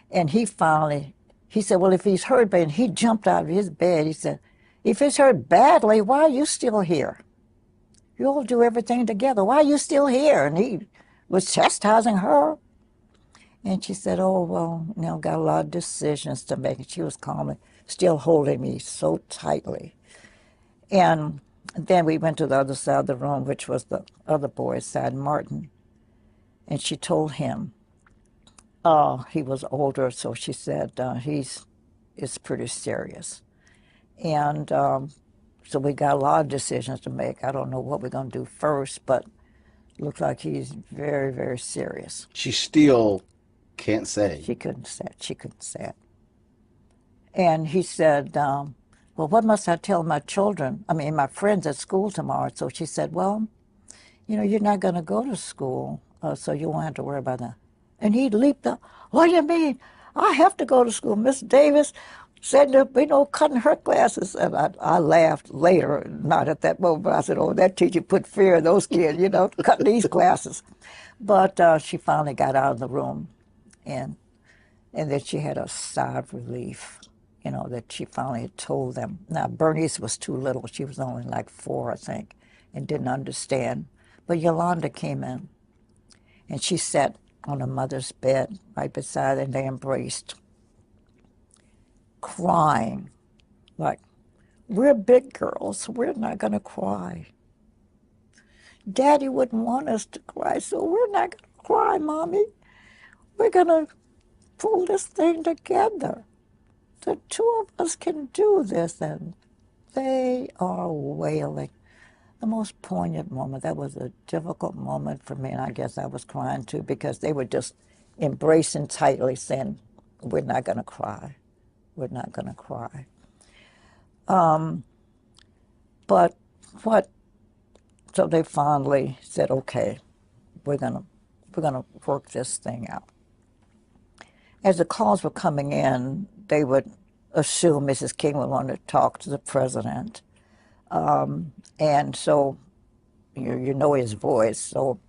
And he said, well, if he's hurt bad, and he jumped out of his bed. He said, if he's hurt badly, why are you still here? You all do everything together. Why are you still here? And he was chastising her. And she said, oh, well, got a lot of decisions to make. And she was calmly, still holding me so tightly. And then we went to the other side of the room, which was the other boy's side, Martin. And she told him, he was older, so she said, it's pretty serious. And so we got a lot of decisions to make. I don't know what we're going to do first, but it looks like he's very, very serious. She still can't say. She couldn't say it. She couldn't say it. And he said, well, what must I tell my children? I mean, my friends at school tomorrow. So she said, well, you're not going to go to school, so you won't have to worry about that. And he leaped up. What do you mean? I have to go to school. Miss Davis said to be cutting her classes. And I laughed later, not at that moment, but I said, oh, that teacher put fear in those kids, cutting these classes. But she finally got out of the room, and then she had a sigh of relief, that she finally had told them. Now, Bernice was too little. She was only like 4, I think, and didn't understand. But Yolanda came in, and she sat on her mother's bed right beside her, and they embraced, crying, like, we're big girls, we're not going to cry. Daddy wouldn't want us to cry, so we're not going to cry, Mommy. We're going to pull this thing together. The two of us can do this. And they are wailing. The most poignant moment. That was a difficult moment for me, and I guess I was crying too, because they were just embracing tightly, saying, we're not going to cry. We're not going to cry. So they finally said, okay, we're gonna work this thing out. As the calls were coming in, they would assume Mrs. King would want to talk to the president. And so, you know his voice. So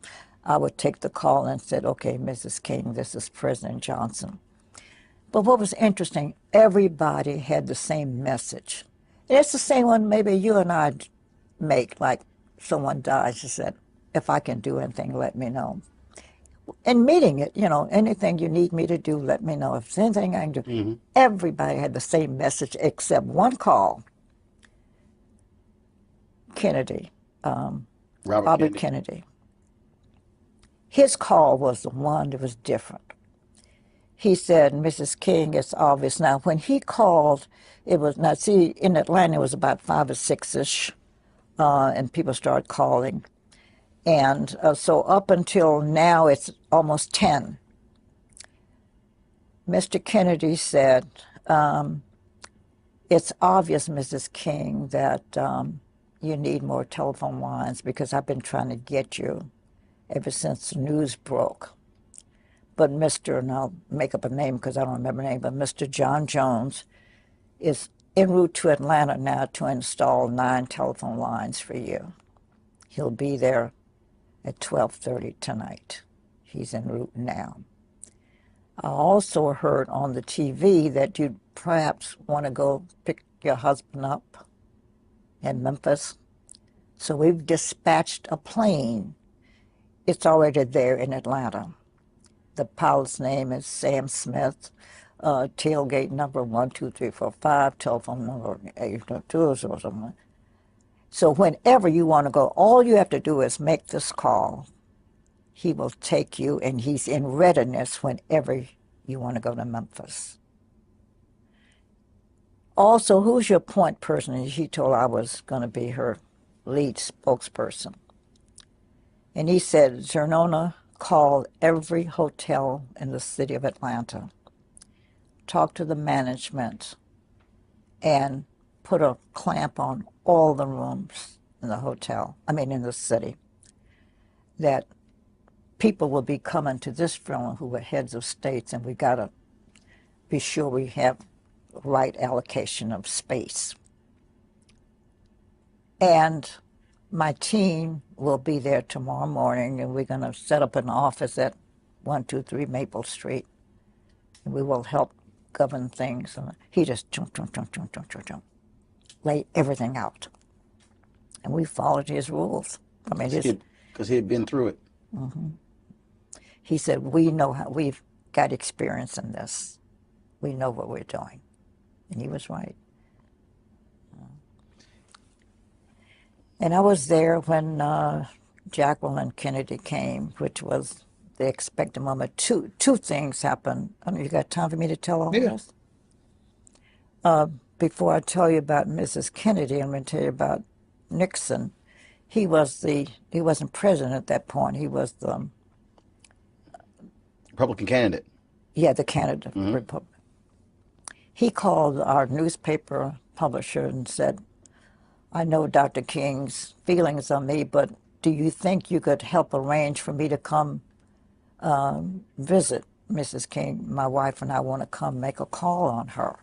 I would take the call and said, okay, Mrs. King, this is President Johnson. But what was interesting, everybody had the same message. And it's the same one maybe you and I make, like someone dies, she said, if I can do anything, let me know. And meeting it, anything you need me to do, let me know. If there's anything I can do. Mm-hmm. Everybody had the same message except one call. Kennedy, Robert Kennedy. His call was the one that was different. He said, Mrs. King, it's obvious. Now, when he called, it was, in Atlanta, it was about 5 or 6-ish, and people started calling. And so up until now, it's almost 10. Mr. Kennedy said, it's obvious, Mrs. King, that you need more telephone lines, because I've been trying to get you ever since the news broke. But and I'll make up a name because I don't remember the name, but Mr. John Jones is en route to Atlanta now to install 9 telephone lines for you. He'll be there at 12:30 tonight. He's en route now. I also heard on the TV that you'd perhaps want to go pick your husband up in Memphis. So we've dispatched a plane. It's already there in Atlanta. The pilot's name is Sam Smith, tailgate number 12345, telephone number 822 or something. So whenever you want to go, all you have to do is make this call. He will take you, and he's in readiness whenever you want to go to Memphis. Also, who's your point person? And she told I was going to be her lead spokesperson. And he said, Zernona, call every hotel in the city of Atlanta, talk to the management, and put a clamp on all the rooms in in the city, that people will be coming to this room who are heads of states, and we got to be sure we have the right allocation of space. And my team will be there tomorrow morning, and we're going to set up an office at 123 Maple Street, and we will help govern things. He just jump, lay everything out. And we followed his rules. Because he had been through it. Mm-hmm. He said, we know how, we've got experience in this. We know what we're doing. And he was right. And I was there when Jacqueline Kennedy came, which was the expected moment. Two things happened. I mean, you got time for me to tell all this? Before I tell you about Mrs. Kennedy, I'm going to tell you about Nixon. He wasn't president at that point. He was the Republican candidate. Yeah, the candidate for Republican. He called our newspaper publisher and said, I know Dr. King's feelings on me, but do you think you could help arrange for me to come visit Mrs. King? My wife and I want to come make a call on her.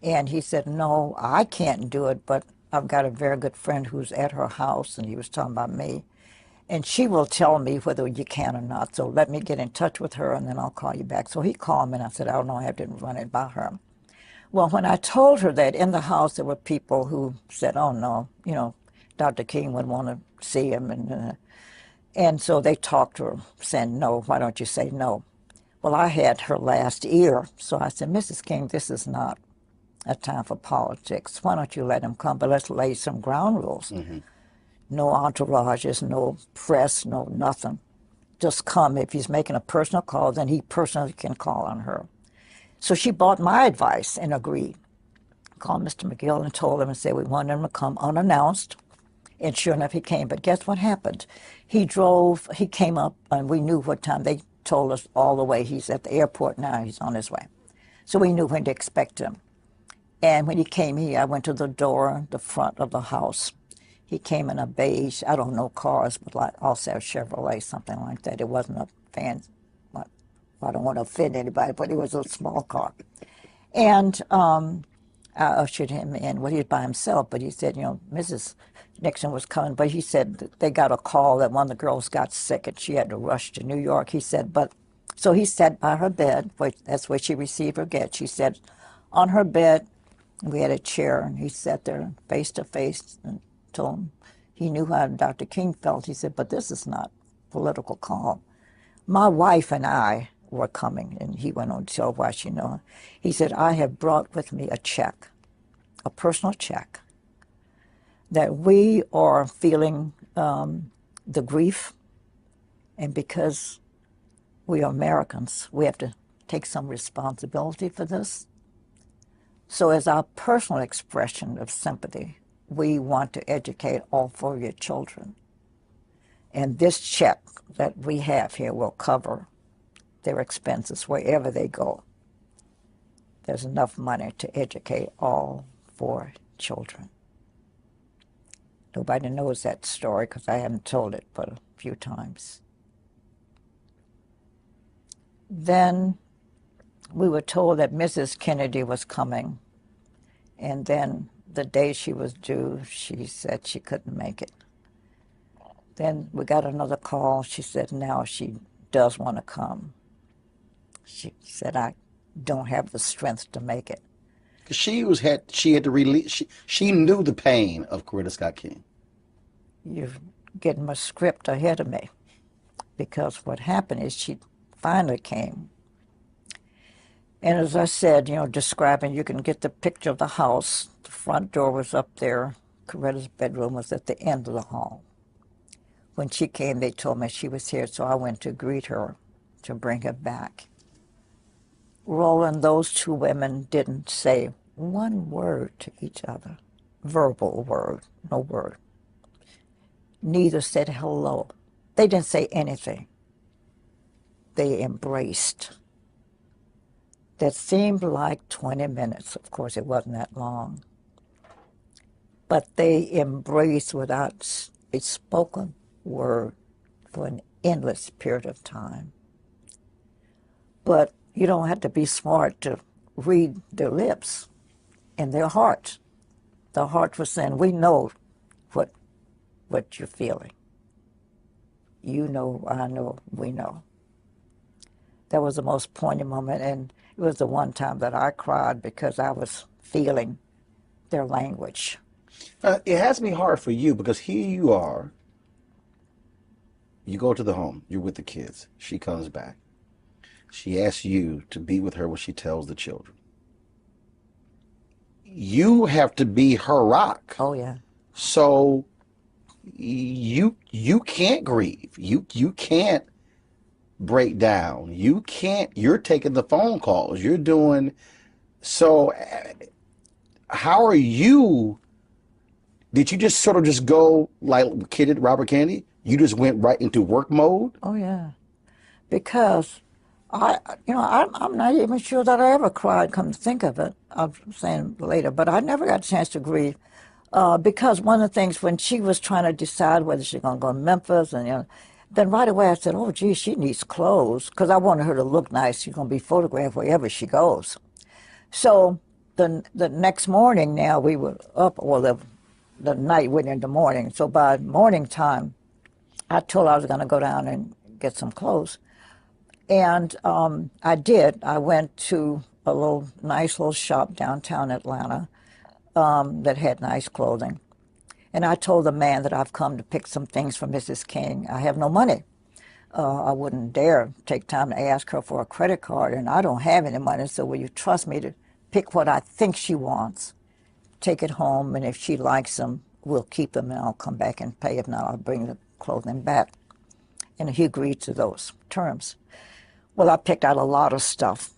And he said, no, I can't do it, but I've got a very good friend who's at her house, and he was talking about me, and she will tell me whether you can or not. So let me get in touch with her, and then I'll call you back. So he called me, and I said, I don't know, I have to run it by her. Well, when I told her that, in the house there were people who said, oh, no, you know, Dr. King would want to see him. And so they talked to her, saying, no, why don't you say no? Well, I had her last ear, so I said, Mrs. King, this is not a time for politics. Why don't you let him come? But let's lay some ground rules. No entourages, no press, no nothing. Just come. If he's making a personal call, then he personally can call on her. So she bought my advice and agreed. Called Mr. McGill and told him and said we wanted him to come unannounced. And sure enough, he came. But guess what happened? He came up, and we knew what time. They told us all the way. He's at the airport now. He's on his way. So we knew when to expect him. And when he came here, I went to the door, the front of the house. He came in a beige, I don't know cars, but like also a Chevrolet, something like that. It wasn't a fancy, I don't want to offend anybody, but it was a small car. And I ushered him in. Well, he was by himself, but he said, you know, Mrs. Nixon was coming, but he said that they got a call that one of the girls got sick and she had to rush to New York. He said, so he sat by her bed, that's where she received her gift. She said, on her bed, we had a chair, and he sat there face to face and told him he knew how Dr. King felt. He said, but this is not political call. My wife and I were coming, and he went on to tell why she knew. He said, I have brought with me a check, a personal check, that we are feeling the grief, and because we are Americans, we have to take some responsibility for this. So as our personal expression of sympathy, we want to educate all 4 of your children. And this check that we have here will cover their expenses wherever they go. There's enough money to educate all 4 children. Nobody knows that story because I haven't told it but a few times. Then we were told that Mrs. Kennedy was coming, and then the day she was due, she said she couldn't make it. Then we got another call. She said now she does want to come. She said, I don't have the strength to make it. She had to release. She knew the pain of Coretta Scott King. You're getting my script ahead of me, because what happened is she finally came. And as I said, you know, describing, you can get the picture of the house. The front door was up there. Coretta's bedroom was at the end of the hall. When she came, they told me she was here, so I went to greet her to bring her back. Roland, those 2 women didn't say one word to each other, verbal word, no word. Neither said hello. They didn't say anything. They embraced. That seemed like 20 minutes. Of course, it wasn't that long. But they embraced without a spoken word for an endless period of time. But you don't have to be smart to read their lips and their hearts. The heart was saying, we know what you're feeling. You know, I know, we know. That was the most poignant moment, and it was the one time that I cried because I was feeling their language. It has to be hard for you because here you are. You go to the home. You're with the kids. She comes back. She asks you to be with her when she tells the children. You have to be her rock. Oh, yeah. So you can't grieve. You can't break down. You can't. You're taking the phone calls. You're doing. So how are you? Did you just sort of just go like kidded Robert Kennedy? You just went right into work mode? Oh, yeah. Because I'm not even sure that I ever cried, come to think of it. I'm saying later, but I never got a chance to grieve. Because one of the things when she was trying to decide whether she's going to go to Memphis, and then right away I said, oh, gee, she needs clothes, because I wanted her to look nice. She's going to be photographed wherever she goes. So the next morning now we were up, or the night went into morning. So by morning time, I told her I was going to go down and get some clothes. And I did. I went to a nice little shop downtown Atlanta that had nice clothing. And I told the man that I've come to pick some things for Mrs. King. I have no money. I wouldn't dare take time to ask her for a credit card, and I don't have any money, so will you trust me to pick what I think she wants, take it home, and if she likes them, we'll keep them, and I'll come back and pay. If not, I'll bring the clothing back. And he agreed to those terms. Well, I picked out a lot of stuff.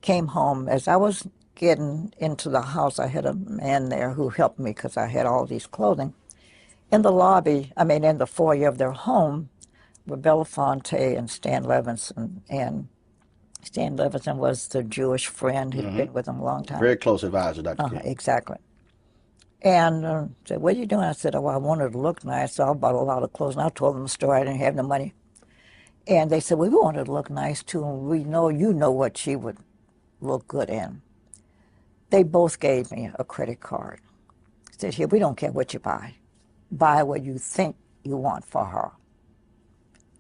Came home. As I was getting into the house, I had a man there who helped me because I had all these clothing. In the lobby, in the foyer of their home, were Belafonte and Stan Levinson. And Stan Levinson was the Jewish friend who'd been with him a long time. Very close advisor, Dr. King. Exactly. And said, what are you doing? I said, oh, I wanted to look nice, so I bought a lot of clothes. And I told them the story. I didn't have no money. And they said, well, we wanted to look nice, too, and we know you know what she would look good in. They both gave me a credit card. Said, here, we don't care what you buy. Buy what you think you want for her.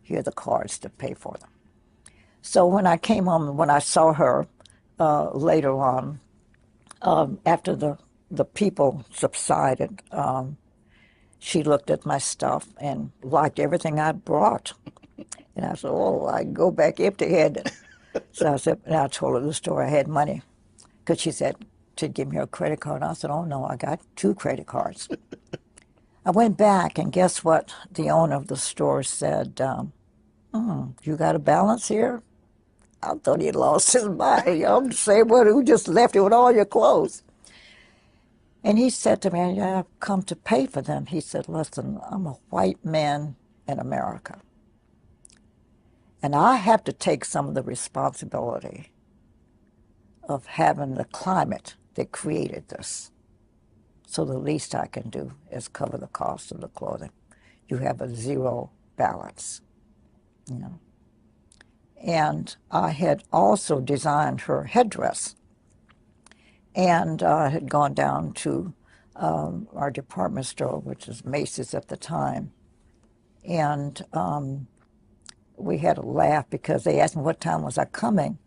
Here are the cards to pay for them. So when I came home and when I saw her later on, after the people subsided, she looked at my stuff and liked everything I brought. And I said, oh, I go back empty-handed. So I said, and I told her the story. I had money. Because she said to give me her credit card. I said, oh, no, I got 2 credit cards. I went back, and guess what? The owner of the store said, you got a balance here? I thought he had lost his mind. I'm the same one who just left you with all your clothes. And he said to me, I've come to pay for them. He said, listen, I'm a white man in America. And I have to take some of the responsibility of having the climate that created this. So the least I can do is cover the cost of the clothing. You have a zero balance, And I had also designed her headdress. And I had gone down to our department store, which was Macy's at the time. And we had a laugh because they asked me what time was I coming.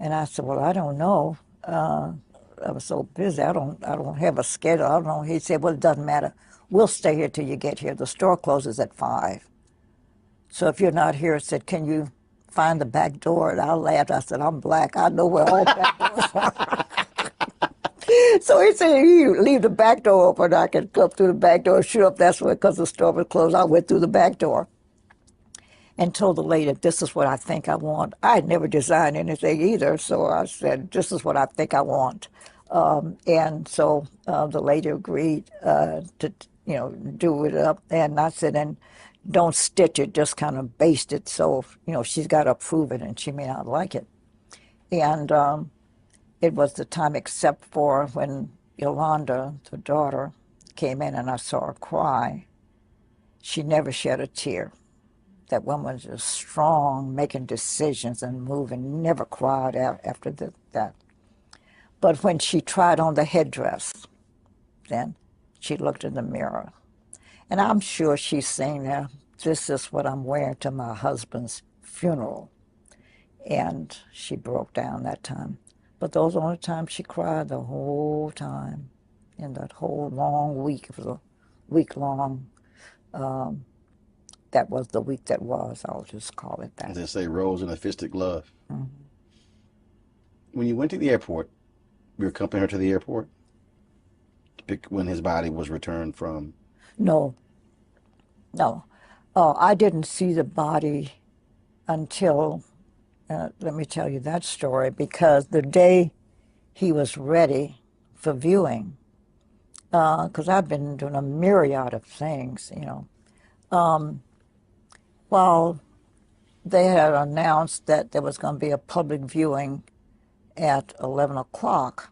And I said, well, I don't know. I was so busy. I don't have a schedule. I don't know. He said, well, it doesn't matter. We'll stay here till you get here. The store closes at 5. So if you're not here, I said, can you find the back door? And I laughed. I said, I'm black. I know where all back doors are. So he said, you leave the back door open. I can come through the back door. Sure, if that's what, because the store was closed, I went through the back door and told the lady, this is what I think I want. I had never designed anything either, so I said, this is what I think I want. And so the lady agreed to, do it up. And I said, and don't stitch it, just kind of baste it. So, she's got to approve it, and she may not like it. And it was the time except for when Yolanda, the daughter, came in and I saw her cry. She never shed a tear. That woman was just strong, making decisions and moving, never cried after that. But when she tried on the headdress, then she looked in the mirror. And I'm sure she's saying there, this is what I'm wearing to my husband's funeral. And she broke down that time. But those were the only times she cried the whole time. In that whole long week, it was a week-long that was the week that was. I'll just call it As that. they say, rose in a fisted glove. Mhm. When you went to the airport, you accompanied her to the airport to pick when his body was returned from. No, no. I didn't see the body until, let me tell you that story, because the day he was ready for viewing, because I've been doing a myriad of things, you know. Well, they had announced that there was going to be a public viewing at 11 o'clock.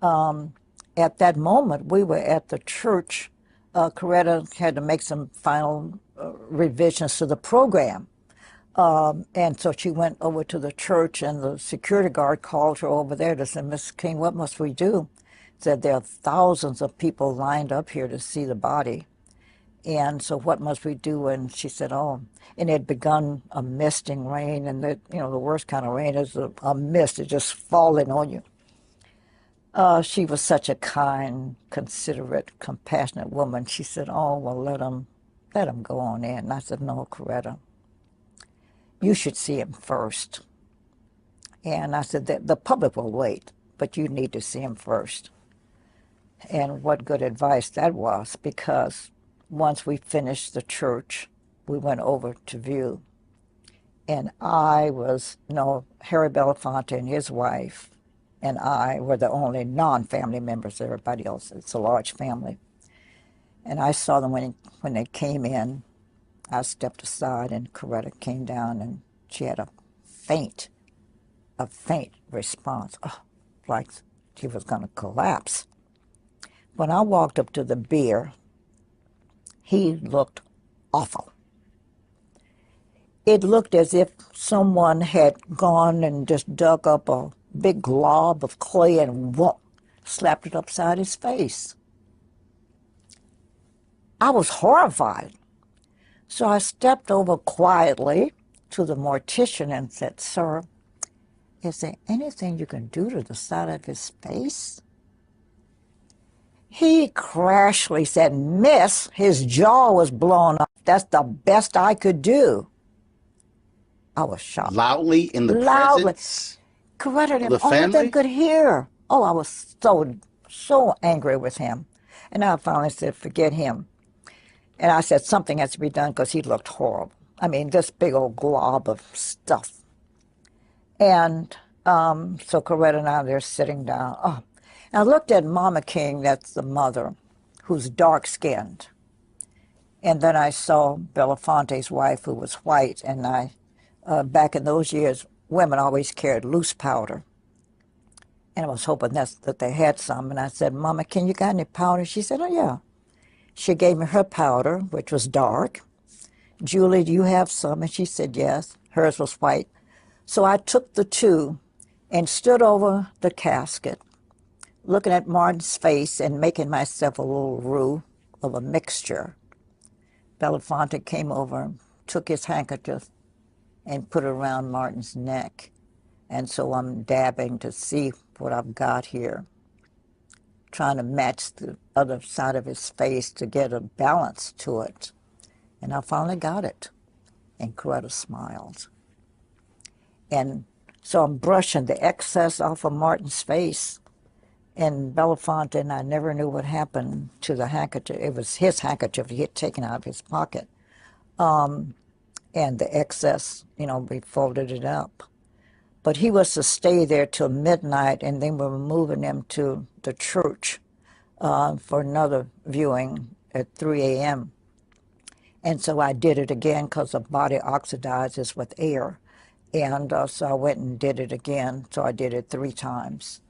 At that moment, we were at the church. Coretta had to make some final revisions to the program. And so she went over to the church, and the security guard called her over there to say, Miss King, what must we do? Said there are thousands of people lined up here to see the body. And so what must we do? And she said, oh, and it had begun a misting rain, and the worst kind of rain is a mist, it's just falling on you. She was such a kind, considerate, compassionate woman. She said, oh, well, let him go on in. And I said, no, Coretta, you should see him first. And I said, the public will wait, but you need to see him first. And what good advice that was, because once we finished the church, we went over to view. And Harry Belafonte and his wife and I were the only non-family members. Everybody else, it's a large family. And I saw them when they came in. I stepped aside, and Coretta came down, and she had a faint response, like she was going to collapse. When I walked up to the bier, he looked awful. It looked as if someone had gone and just dug up a big glob of clay and slapped it upside his face. I was horrified. So I stepped over quietly to the mortician and said, sir, is there anything you can do to the side of his face? He crashly said, miss, his jaw was blown up. That's the best I could do. I was shocked. Loudly in the presence Coretta, of the only family? they could hear. Oh, I was so angry with him. And I finally said, forget him. And I said, something has to be done, because he looked horrible. I mean, this big old glob of stuff. And so Coretta and I, they're sitting down. Oh, and I looked at Mama King, that's the mother, who's dark-skinned. And then I saw Belafonte's wife, who was white. And back in those years, women always carried loose powder. And I was hoping that they had some. And I said, Mama King, you got any powder? She said, oh, yeah. She gave me her powder, which was dark. Julie, do you have some? And she said, yes. Hers was white. So I took the two and stood over the casket, looking at Martin's face and making myself a little roux of a mixture. Belafonte came over, took his handkerchief, and put it around Martin's neck. And so I'm dabbing to see what I've got here, trying to match the other side of his face to get a balance to it. And I finally got it. And Coretta smiled. And so I'm brushing the excess off of Martin's face. And Belafonte and I never knew what happened to the handkerchief. It was his handkerchief he had taken out of his pocket. And the excess, we folded it up. But he was to stay there till midnight, and then we were moving him to the church for another viewing at 3 a.m. And so I did it again, because the body oxidizes with air. And so I went and did it again. So I did it 3 times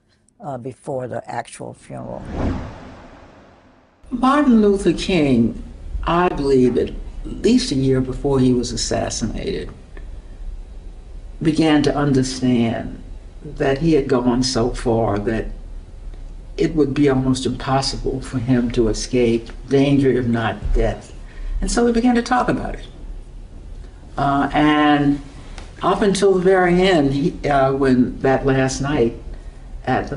before the actual funeral. Martin Luther King, I believe at least a year before he was assassinated, began to understand that he had gone so far that it would be almost impossible for him to escape danger, if not death. And so we began to talk about it. And up until the very end, when that last night at the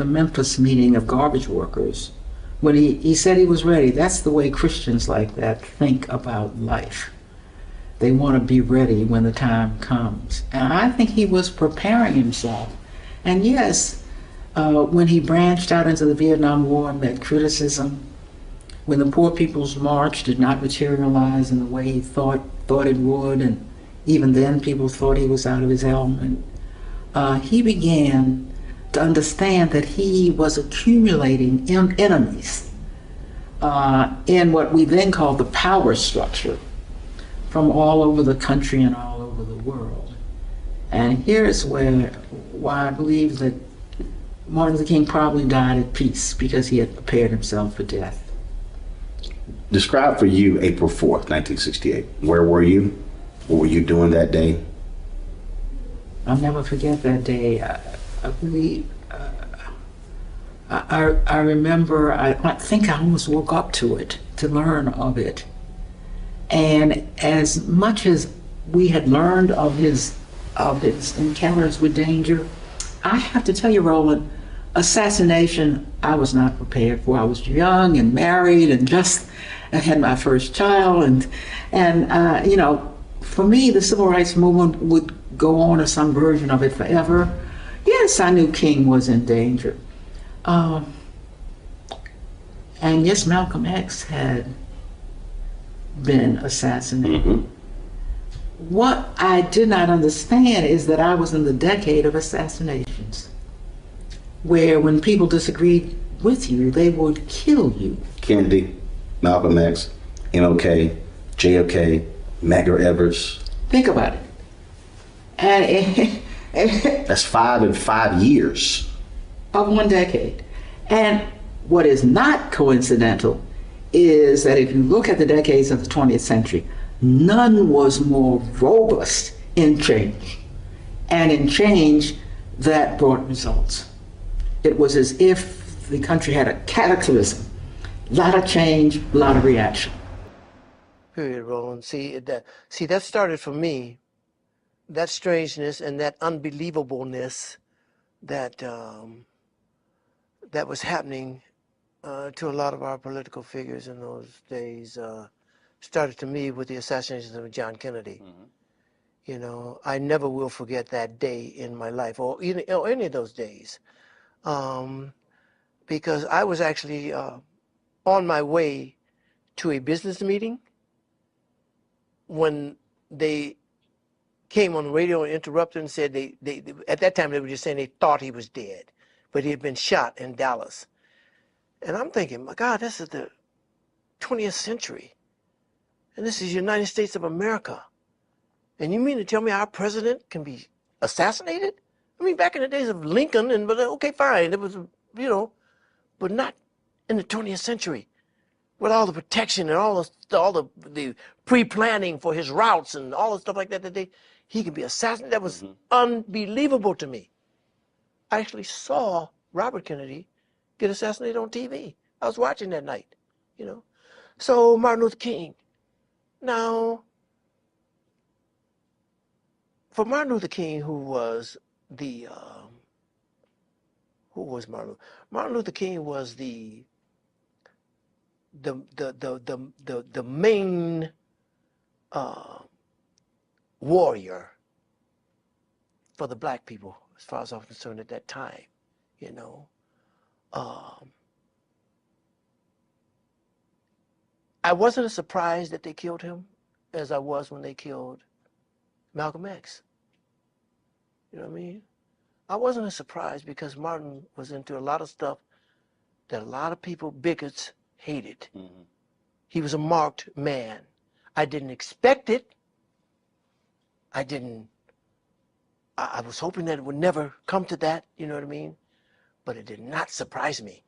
Memphis meeting of garbage workers, when he said he was ready, that's the way Christians like that think about life. They want to be ready when the time comes. And I think he was preparing himself. And yes, when he branched out into the Vietnam War and met criticism, when the Poor People's March did not materialize in the way he thought it would, and even then people thought he was out of his element, he began to understand that he was accumulating enemies in what we then call the power structure from all over the country and all over the world. And here's why I believe that Martin Luther King probably died at peace, because he had prepared himself for death. Describe for you April 4th, 1968. Where were you? What were you doing that day? I'll never forget that day. I remember, I think I almost woke up to it, to learn of it. And as much as we had learned of his encounters with danger, I have to tell you, Roland, assassination, I was not prepared for. I was young and married and just had my first child. And you know, for me, the civil rights movement would go on, or some version of it, forever. Yes, I knew King was in danger. And yes, Malcolm X had been assassinated. Mm-hmm. What I did not understand is that I was in the decade of assassinations, where when people disagreed with you, they would kill you. Kennedy, Malcolm X, MLK, JFK, Medgar Evers. Think about it. And that's 5 in 5 years. Of one decade. And what is not coincidental is that if you look at the decades of the 20th century, none was more robust in change, and in change that brought results. It was as if the country had a cataclysm, a lot of change, a lot of reaction. Period, Roland. See, that started for me, that strangeness and that unbelievableness that that was happening to a lot of our political figures in those days. Started to me with the assassinations of John Kennedy. Mm-hmm. You know, I never will forget that day in my life, or any of those days, because I was actually on my way to a business meeting when they came on the radio and interrupted and said they at that time they were just saying they thought he was dead, but he had been shot in Dallas. And I'm thinking, my God, this is the 20th century. And this is the United States of America. And you mean to tell me our president can be assassinated? I mean, back in the days of Lincoln, but okay, fine. It was, you know, but not in the 20th century. With all the protection and all the pre-planning for his routes and all the stuff like that, he could be assassinated. That was unbelievable to me. I actually saw Robert Kennedy get assassinated on TV. I was watching that night, you know. So Martin Luther King. Now, for Martin Luther King, who was Martin? Martin Luther King was the main warrior for the black people, as far as I'm concerned at that time, you know. I wasn't as surprised that they killed him as I was when they killed Malcolm X. You know what I mean? I wasn't as surprised because Martin was into a lot of stuff that a lot of people, bigots, hated. Mm-hmm. He was a marked man. I didn't expect it. I was hoping that it would never come to that, you know what I mean? But it did not surprise me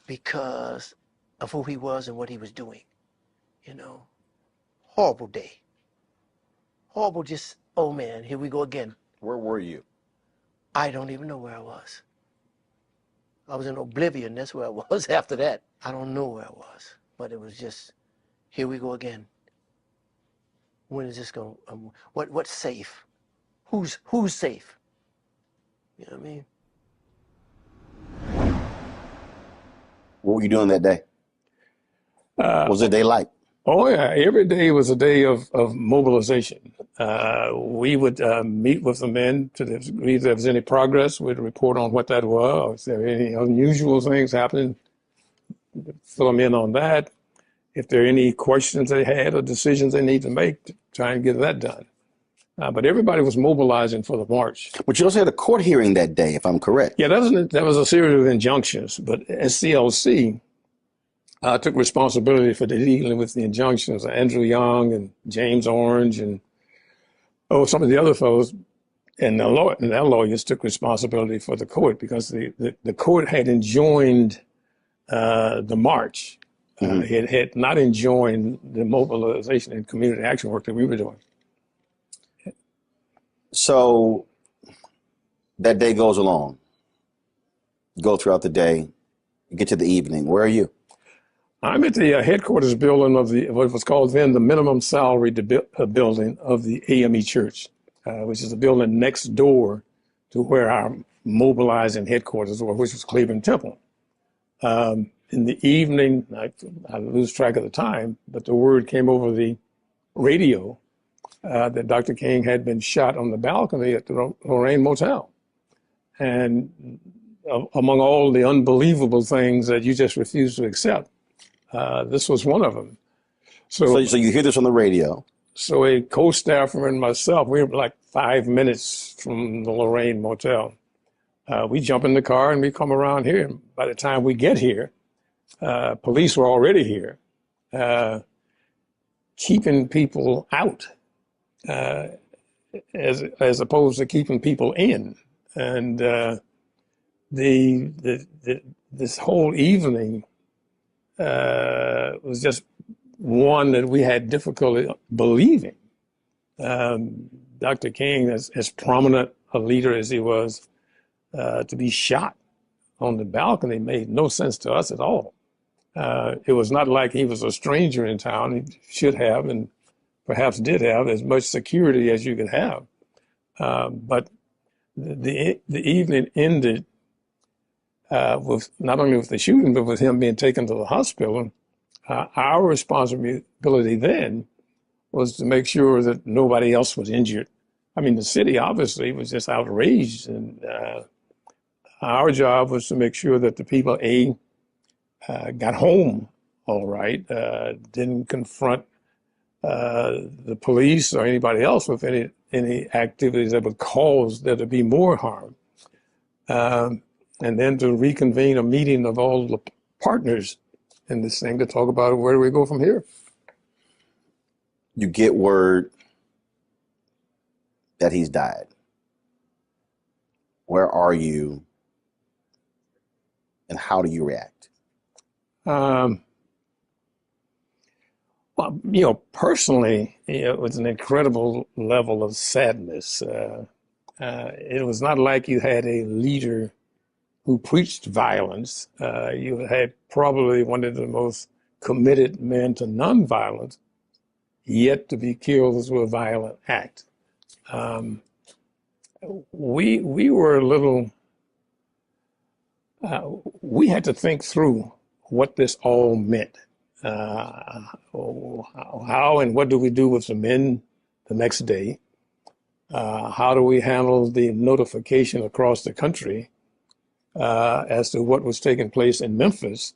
because of who he was and what he was doing, you know. Horrible day. Horrible, just, oh man, here we go again. Where were you? I don't even know where I was. I was in oblivion, that's where I was after that. I don't know where I was, but it was just, here we go again. When is this going, what's safe? Who's safe? You know what I mean? What were you doing that day? What was the day like? Oh yeah, every day was a day of mobilization. We would meet with the men to the degree if there was any progress. We'd report on what that was. If there were any unusual things happening, fill them in on that. If there are any questions they had or decisions they need to make, to try and get that done. But everybody was mobilizing for the march. But you also had a court hearing that day, if I'm correct. Yeah, that was a series of injunctions. But SCLC took responsibility for dealing with the injunctions. Andrew Young and James Orange and some of the other fellows and their lawyers took responsibility for the court because the court had enjoined the march. It had not enjoined the mobilization and community action work that we were doing. So that day goes along. You go throughout the day, you get to the evening. Where are you? I'm at the headquarters building of what was called then the minimum salary building of the AME Church, which is a building next door to where our mobilizing headquarters were, which was Cleveland Temple. In the evening, I lose track of the time, but the word came over the radio that Dr. King had been shot on the balcony at the Lorraine Motel. And among all the unbelievable things that you just refuse to accept, this was one of them. So you hear this on the radio. So a co-staffer and myself, we were like 5 minutes from the Lorraine Motel. We jump in the car and we come around here. And by the time we get here, police were already here, keeping people out as opposed to keeping people in. And this whole evening was just one that we had difficulty believing. Dr. King, as prominent a leader as he was, to be shot on the balcony made no sense to us at all. It was not like he was a stranger in town. He should have and perhaps did have as much security as you could have. But the evening ended with not only with the shooting, but with him being taken to the hospital. Our responsibility then was to make sure that nobody else was injured. I mean, the city obviously was just outraged, and our job was to make sure that the people, got home all right, didn't confront the police or anybody else with any activities that would cause there to be more harm. And then to reconvene a meeting of all the partners in this thing to talk about where do we go from here. You get word that he's died. Where are you and how do you react? Well, personally, it was an incredible level of sadness. It was not like you had a leader who preached violence. You had probably one of the most committed men to nonviolence, yet to be killed through a violent act. We were a little, we had to think through what this all meant. How and what do we do with the men the next day? How do we handle the notification across the country as to what was taking place in Memphis,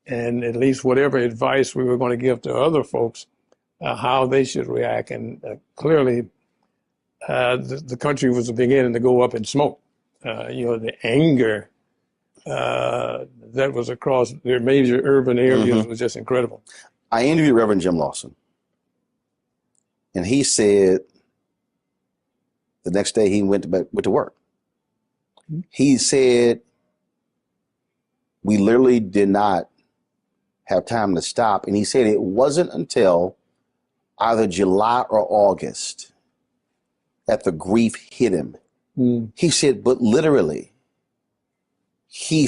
and at least whatever advice we were going to give to other folks, how they should react. And clearly, the country was beginning to go up in smoke. The anger that was across their major urban areas was just incredible. I interviewed Reverend Jim Lawson, and he said the next day he went to work. He said, we literally did not have time to stop. And he said it wasn't until either July or August that the grief hit him. He said, but literally, he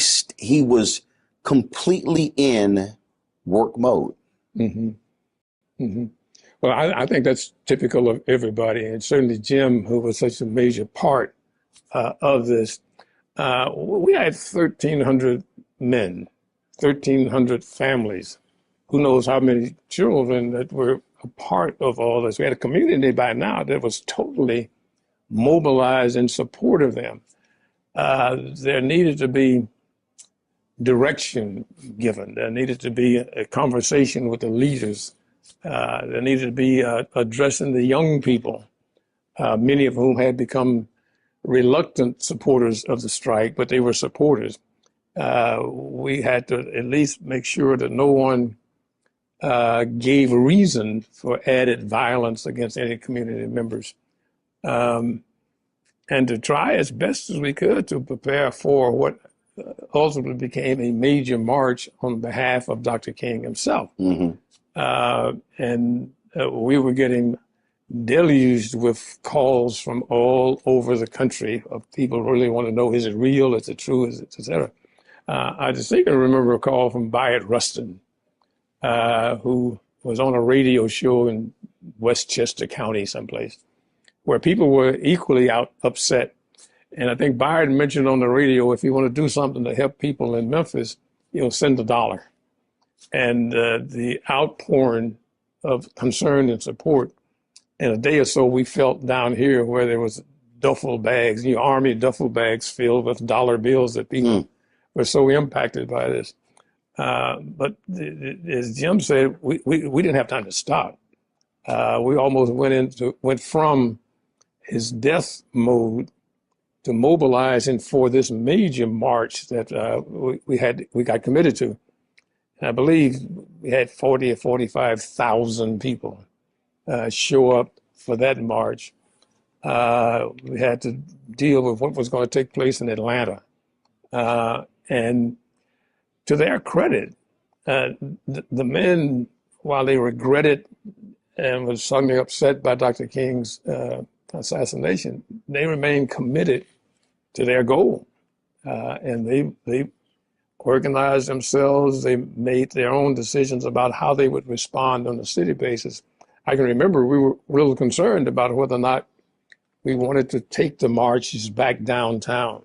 was completely in work mode. Well, I think that's typical of everybody, and certainly Jim, who was such a major part of this. We had 1,300 men 1,300 families. Who knows how many children that were a part of all this. We had a community by now that was totally mobilized in support of them. There needed to be direction given. There needed to be a conversation with the leaders. There needed to be addressing the young people, many of whom had become reluctant supporters of the strike, but they were supporters. We had to at least make sure that no one gave reason for added violence against any community members. And to try as best as we could to prepare for what ultimately became a major march on behalf of Dr. King himself. And we were getting deluged with calls from all over the country of people who really want to know, is it real, is it true, is it, et cetera. I distinctly remember a call from Byatt Rustin, who was on a radio show in Westchester County someplace, where people were equally upset. And I think Byatt mentioned on the radio, if you want to do something to help people in Memphis, send $1. And the outpouring of concern and support, in a day or so, we felt down here where there was duffel bags, army duffel bags filled with dollar bills that people were so impacted by this. But as Jim said, we didn't have time to stop. We almost went from his death mode to mobilizing for this major march that we got committed to. And I believe we had 40 or 45,000 people show up for that march. We had to deal with what was going to take place in Atlanta. And to their credit, the men, while they regretted and was suddenly upset by Dr. King's assassination, they remained committed to their goal. And they organized themselves. They made their own decisions about how they would respond on a city basis. I can remember we were a little concerned about whether or not we wanted to take the marches back downtown.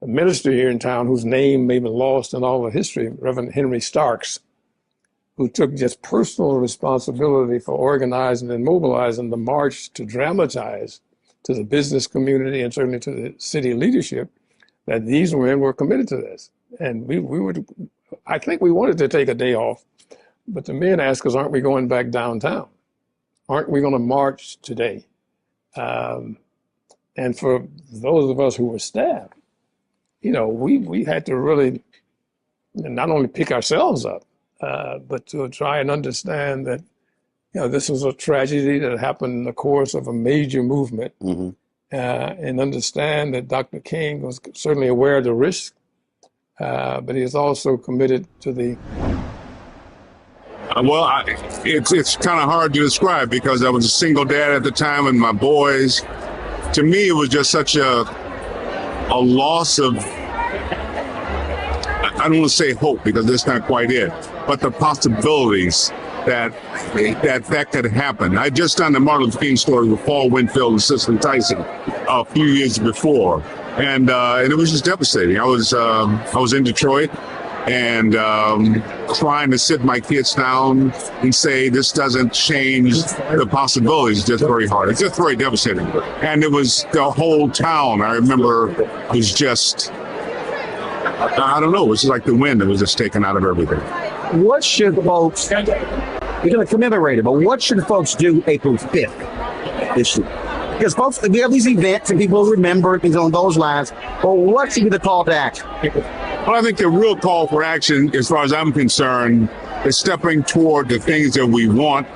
A minister here in town whose name may be lost in all the history, Reverend Henry Starks, who took just personal responsibility for organizing and mobilizing the march to dramatize to the business community and certainly to the city leadership that these men were committed to this. And I think we wanted to take a day off, but the men asked us, aren't we going back downtown? Aren't we going to march today? And for those of us who were staff, we had to really not only pick ourselves up, but to try and understand that, this was a tragedy that happened in the course of a major movement, and understand that Dr. King was certainly aware of the risk, but he is also committed to the. It's kind of hard to describe because I was a single dad at the time and my boys. To me, it was just such a loss of, I don't want to say hope because that's not quite it, but the possibilities that could happen. I just done the Martin Luther King story with Paul Winfield and Cicely Tyson a few years before, and it was just devastating. I was in Detroit and trying to sit my kids down and say this doesn't change the possibilities. It's just very hard. It's just very devastating. And it was the whole town. I remember it was just, I don't know, it was like the wind that was just taken out of everything. What should folks, you're going to commemorate it, but what should folks do April 5th this year? Because folks, we have these events and people remember things on those lines, but what should be the call to action? Well, I think the real call for action, as far as I'm concerned, is stepping toward the things that we want.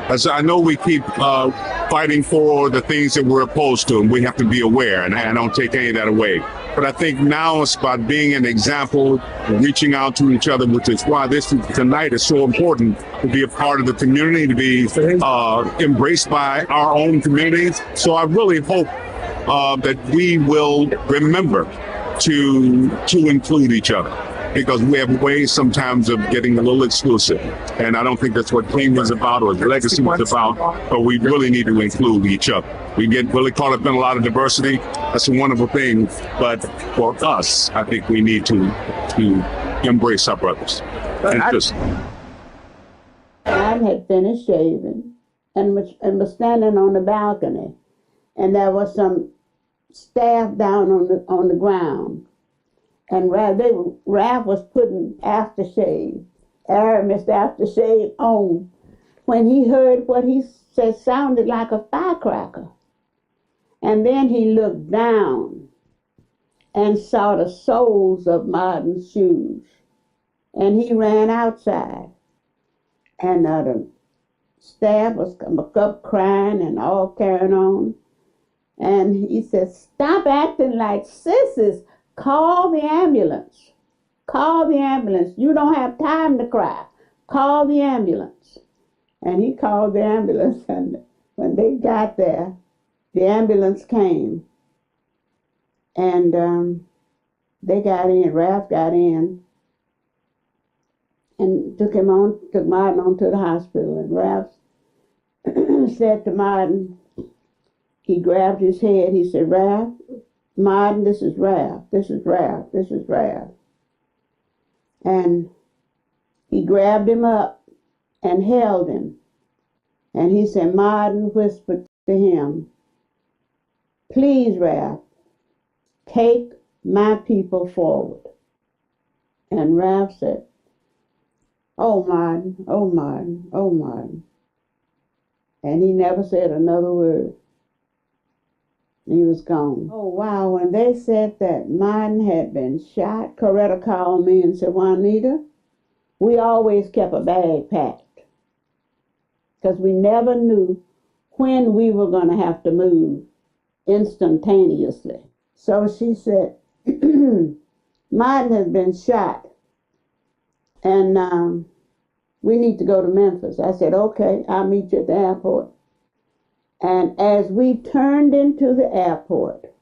As I know we keep fighting for the things that we're opposed to, and we have to be aware, and I don't take any of that away. But I think now it's about being an example, reaching out to each other, which is why this tonight is so important, to be a part of the community, to be embraced by our own communities. So I really hope that we will remember to include each other, because we have ways sometimes of getting a little exclusive. And I don't think that's what King was about or his legacy was about, but we really need to include each other. We get really caught up in a lot of diversity. That's a wonderful thing. But for us, I think we need to embrace our brothers. And just I had finished shaving and was standing on the balcony, and there was some staff down on the ground, and Ralph was putting aftershave, Aramis aftershave on, when he heard what he said sounded like a firecracker. And then he looked down and saw the soles of Martin's shoes. And he ran outside. And the staff was up crying and all carrying on. And he said, "Stop acting like sissies. Call the ambulance. Call the ambulance. You don't have time to cry. Call the ambulance." And he called the ambulance, and when they got there, the ambulance came, and they got in, Ralph got in, and took Martin on to the hospital. And Ralph said to Martin, he grabbed his head, he said, "Ralph, Martin, this is Ralph, this is Ralph, this is Ralph." And he grabbed him up and held him. And he said, Martin whispered to him, "Please, Ralph, take my people forward." And Ralph said, "Oh, Martin, oh, Martin, oh, Martin." And he never said another word. He was gone. Oh, wow, when they said that Martin had been shot, Coretta called me and said, "Juanita, we always kept a bag packed, because we never knew when we were going to have to move instantaneously." So she said, "Martin has been shot, and we need to go to Memphis." I said, "Okay, I'll meet you at the airport." And as we turned into the airport,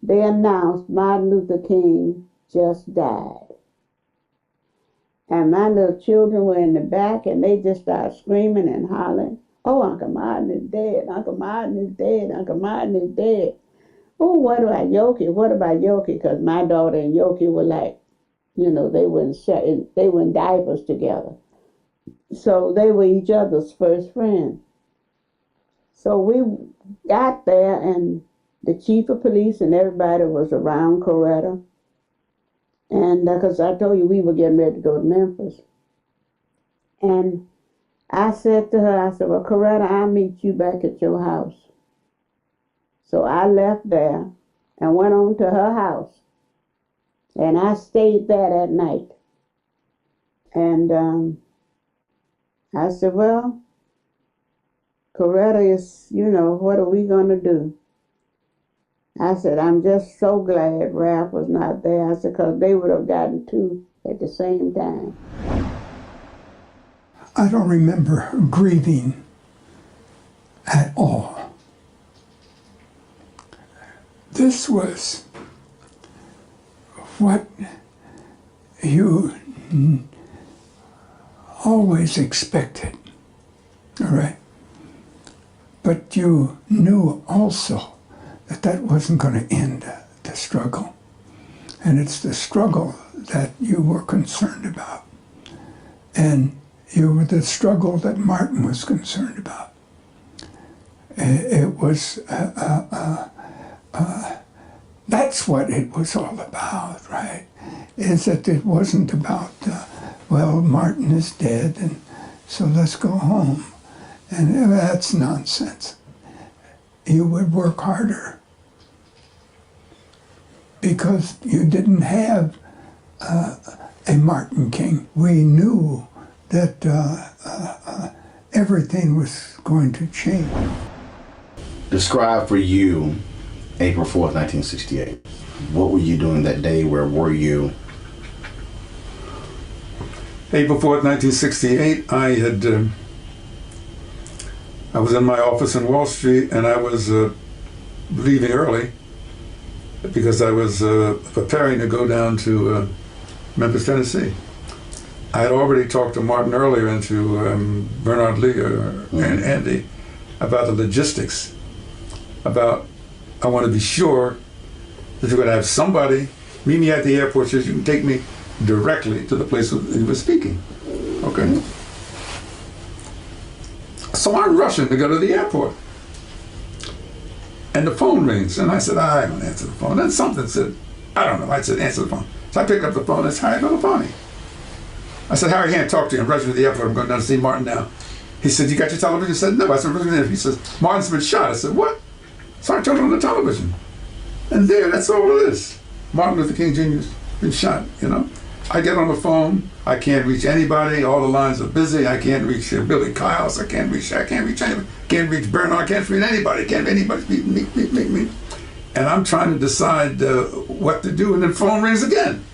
they announced Martin Luther King just died. And my little children were in the back, and they just started screaming and hollering, "Oh, Uncle Martin is dead, Uncle Martin is dead, Uncle Martin is dead. Oh, what about Yoki? What about Yoki?" Because my daughter and Yoki were like, you know, they were in diapers together. So they were each other's first friends. So we got there, and the chief of police and everybody was around Coretta. And because I told you we were getting ready to go to Memphis. And I said to her, I said, "Well, Coretta, I'll meet you back at your house." So I left there and went on to her house. And I stayed there that night. And I said, "Well, Coretta is, you know, what are we going to do?" I said, "I'm just so glad Ralph was not there." I said, because they would have gotten two at the same time. I don't remember grieving at all. This was what you always expected, all right? But you knew also that that wasn't going to end the struggle. And it's the struggle that you were concerned about. And you were the struggle that Martin was concerned about. It was, that's what it was all about, right? Is that it wasn't about, well, Martin is dead, and so let's go home. And that's nonsense. You would work harder because you didn't have a Martin King. We knew that everything was going to change. Describe for you April 4th, 1968. What were you doing that day? Where were you? April 4th, 1968, I was in my office in Wall Street, and I was leaving early because I was preparing to go down to Memphis, Tennessee. I had already talked to Martin earlier and to Bernard Lee and Andy about the logistics, about I want to be sure that you're going to have somebody meet me at the airport so you can take me directly to the place where he was speaking. Okay. So I'm rushing to go to the airport. And the phone rings, and I said, I don't answer the phone. Then something said, I don't know. I said, answer the phone. So I pick up the phone, it's Harry Belafonte. I said, Harry, I can't talk to you. I'm rushing to the airport. I'm going down to see Martin now. He said, you got your television? I said, no. I said, he says, Martin's been shot. I said, what? So I turned on the television. And there, that's all it is. Martin Luther King Jr.'s been shot, you know. I get on the phone. I can't reach anybody. All the lines are busy. I can't reach Billy Kyles. I can't reach anybody. Can't reach Bernard. Can't reach anybody. Can't anybody meet me. And I'm trying to decide what to do, and then the phone rings again.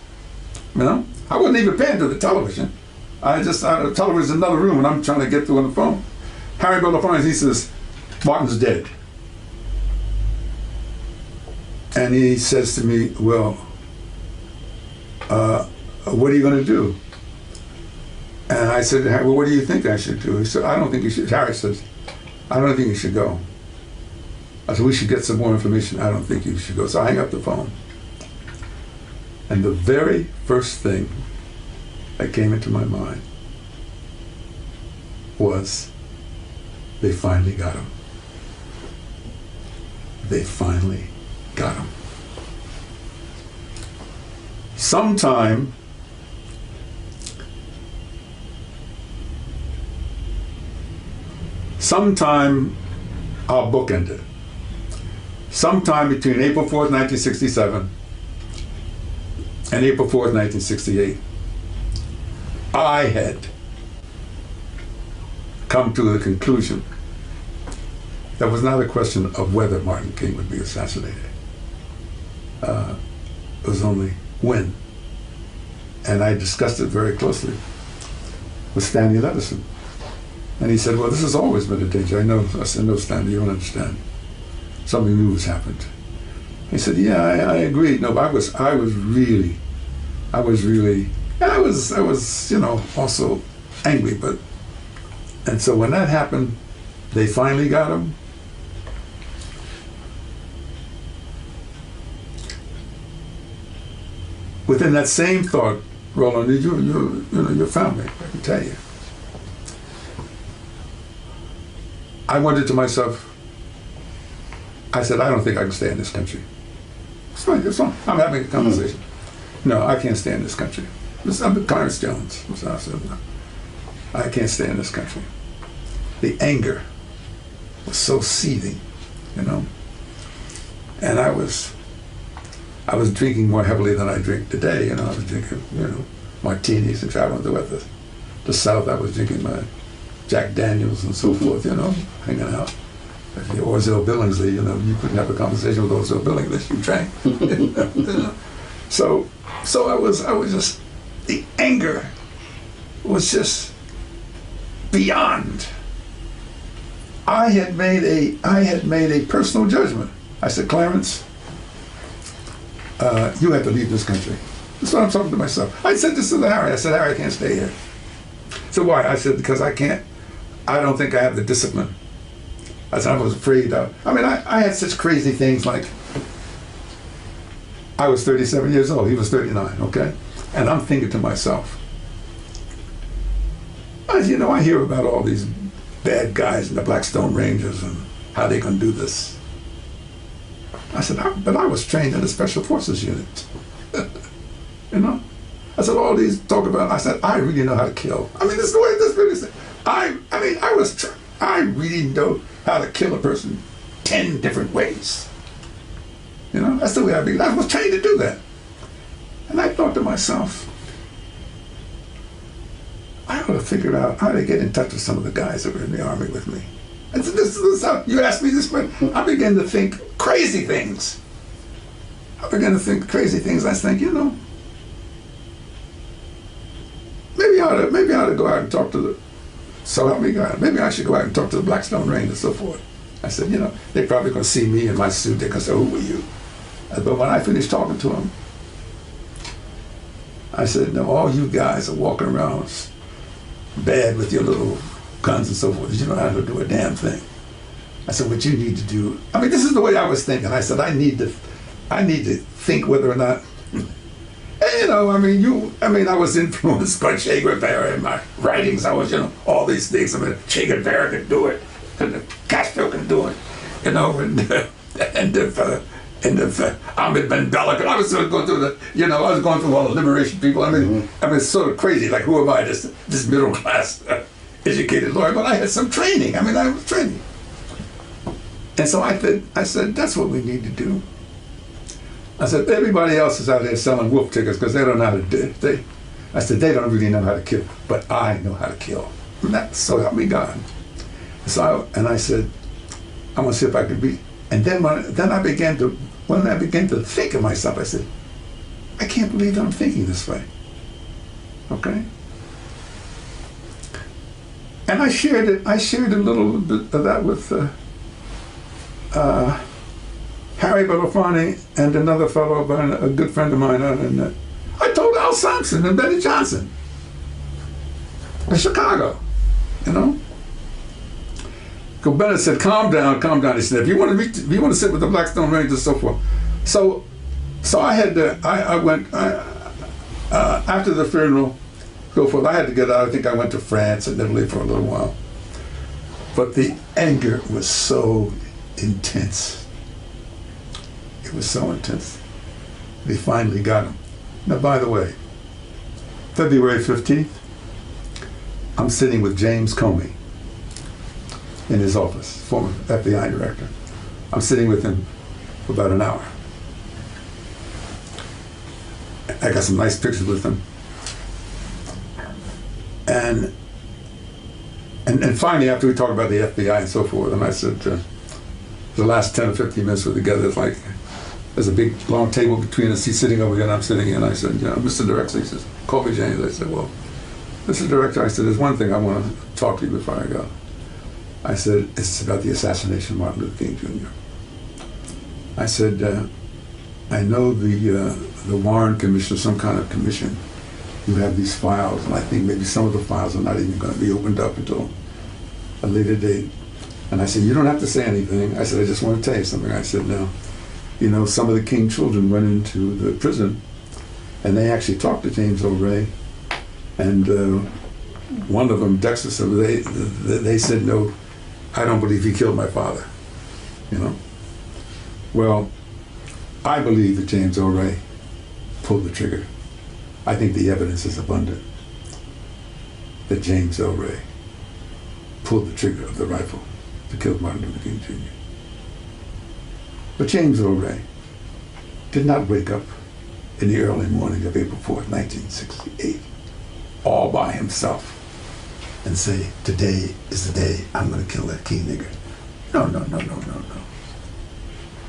You know, I wasn't even paying to the television. The television's in another room, and I'm trying to get through on the phone. Harry Belafonte, he says, Martin's dead. And he says to me, well, what are you going to do? And I said, well, what do you think I should do? He said, I don't think you should. Harry says, I don't think you should go. I said, we should get some more information. I don't think you should go. So I hang up the phone. And the very first thing that came into my mind was, they finally got him. They finally got him. Sometime our book ended. Sometime between April 4th, 1967 and April 4th, 1968, I had come to the conclusion that was not a question of whether Martin King would be assassinated. It was only when. And I discussed it very closely with Stanley Levison. And he said, well, this has always been a danger. I said, no, Stanley, you don't understand. Something new has happened. He said, yeah, I agree. No, but I was really, and I was, you know, also angry, and so when that happened, they finally got him. Within that same thought, Roland, your family, I can tell you. I wondered to myself, I said, I don't think I can stay in this country. It's fine, it's fine. I'm having a conversation. No, I can't stay in this country. I'm Clarence Jones. So I said, no, I can't stay in this country. The anger was so seething, you know. And I was drinking more heavily than I drink today, you know. I was drinking, you know, martinis and traveling throughout the South. I was drinking my Jack Daniels and so forth, you know, hanging out. Orville Billingsley, you know, you couldn't have a conversation with Orville Billingsley unless you drank. You know? So I was just, the anger was just beyond. I had made a personal judgment. I said, Clarence, you have to leave this country. That's what I'm talking to myself. I said this to Harry. I said, Harry, I can't stay here. So why? I said, because I don't think I have the discipline. I said, I was afraid of, I had such crazy things like, I was 37 years old, he was 39, okay? And I'm thinking to myself, you know, I hear about all these bad guys in the Blackstone Rangers and how they gonna do this. I said, but I was trained in the Special Forces unit. You know? I said, all these talk about, I said, I really know how to kill. This is the way this really said. I really know how to kill a person 10 different ways. You know, that's the way I began. I was trained to do that. And I thought to myself, I ought to figure out how to get in touch with some of the guys that were in the Army with me. And so this is how, you asked me this question, I began to think crazy things. I was think, you know, maybe I ought to go out and talk to the, so help me God, maybe I should go out and talk to the Blackstone Range and so forth. I said, you know, they're probably going to see me in my suit. They're going to say, who were you? But when I finished talking to them, I said, no, all you guys are walking around bad with your little guns and so forth. You don't know how to do a damn thing. I said, what you need to do, this is the way I was thinking. I said, I need to think whether or not, And, you know, I was influenced by Che Guevara in my writings. I was, you know, all these things. I mean, Che Guevara could do it, and Castro can do it, you know, and if Ahmed Ben Bella, I was sort of going through I was going through all the liberation people. I mean, it's sort of crazy. Like, who am I? This middle class educated lawyer, but I had some training. I mean, I was training. And so I said, that's what we need to do. I said, everybody else is out there selling wolf tickets because they don't know how to do it. I said, they don't really know how to kill, but I know how to kill. And that, so help me God. So I said, I'm gonna see if I could be. And then when I began to think of myself, I said, I can't believe that I'm thinking this way. Okay. And I shared a little bit of that with Harry Belafonte and another fellow, a good friend of mine out in I told Al Sampson and Betty Johnson in Chicago, you know. Because Bennett said, calm down. He said, if you want to sit with the Blackstone Rangers and so forth. So I had to, I went, after the funeral, so forth, I had to get out. I think I went to France and Italy for a little while. But the anger was so intense. It was so intense. They finally got him. Now, by the way, February 15th, I'm sitting with James Comey in his office, former FBI director. I'm sitting with him for about an hour. I got some nice pictures with him. And finally, after we talked about the FBI and so forth, and I said, the last 10 or 15 minutes we're together, it's like, there's a big, long table between us. He's sitting over here and I'm sitting here. And I said, Mr. Director, he says, call me James. I said, well, Mr. Director, I said, there's one thing I want to talk to you before I go. I said, it's about the assassination of Martin Luther King Jr. I said, I know the Warren Commission, some kind of commission, you have these files, and I think maybe some of the files are not even going to be opened up until a later date. And I said, you don't have to say anything. I said, I just want to tell you something. I said, now, you know, some of the King children went into the prison, and they actually talked to James O'Reilly, and one of them, Dexter, said, they said, no, I don't believe he killed my father, you know. Well, I believe that James O'Reilly pulled the trigger. I think the evidence is abundant that James O'Reilly pulled the trigger of the rifle to kill Martin Luther King Jr. But James O'Reilly did not wake up in the early morning of April 4th, 1968, all by himself and say, today is the day I'm going to kill that King nigger. No.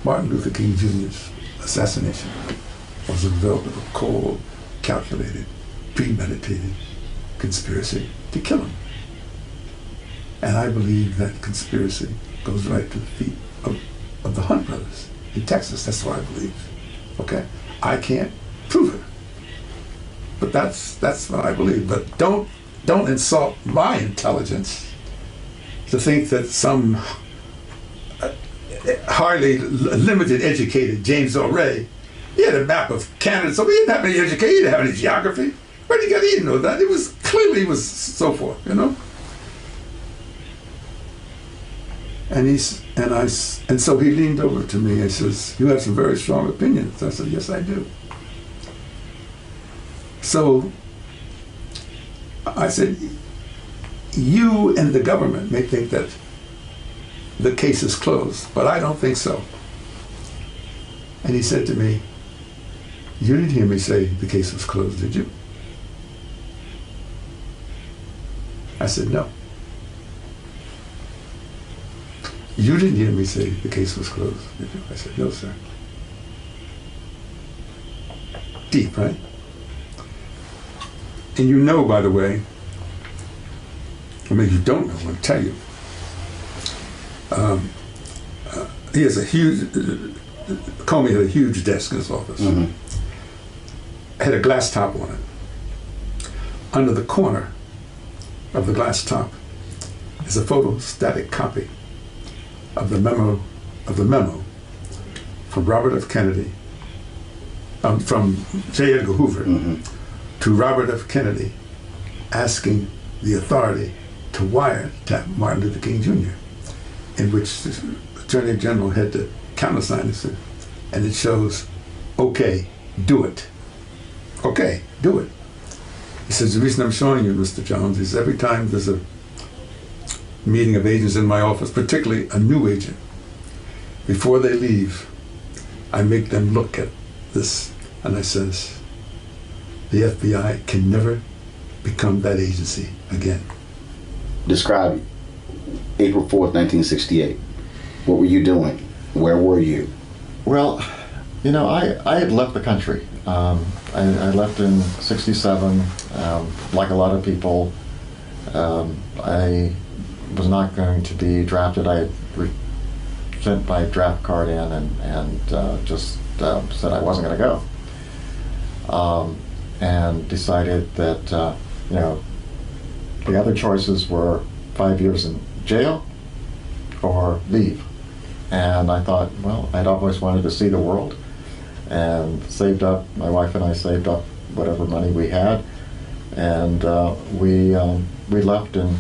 Martin Luther King Jr.'s assassination was a result of a cold, calculated, premeditated conspiracy to kill him. And I believe that conspiracy goes right to the feet of the Hunt brothers in Texas. That's what I believe. Okay? I can't prove it. But that's what I believe. But don't insult my intelligence to think that some hardly limited educated James O'Reilly, he had a map of Canada, so he didn't have any education, he didn't have any geography. Where did he get? He didn't know that. It was clearly so forth, you know. And so he leaned over to me and says, you have some very strong opinions. I said, yes, I do. So I said, you and the government may think that the case is closed, but I don't think so. And he said to me, you didn't hear me say the case was closed, did you? I said, no. You didn't hear me say the case was closed, did you? I said, no, sir. Deep, right? And you know, by the way, I mean, you don't know, I'm going to tell you. He has a huge, Comey had a huge desk in his office. Mm-hmm. Had a glass top on it. Under the corner of the glass top is a photostatic copy of the memo from Robert F. Kennedy from J. Edgar Hoover to Robert F. Kennedy, asking the authority to wiretap Martin Luther King Jr., in which the Attorney General had to countersign it, and it shows, okay, do it. Okay, do it. He says, the reason I'm showing you, Mr. Jones, is every time there's a meeting of agents in my office, particularly a new agent, before they leave, I make them look at this, and I says, the FBI can never become that agency again. Describe April 4th, 1968. What were you doing? Where were you? Well, you know, I had left the country. I left in '67, like a lot of people. I was not going to be drafted. I had sent my draft card in and just said I wasn't going to go. And decided that, you know, the other choices were 5 years in jail or leave. And I thought, well, I'd always wanted to see the world, and saved up, my wife and I saved up whatever money we had, and we left in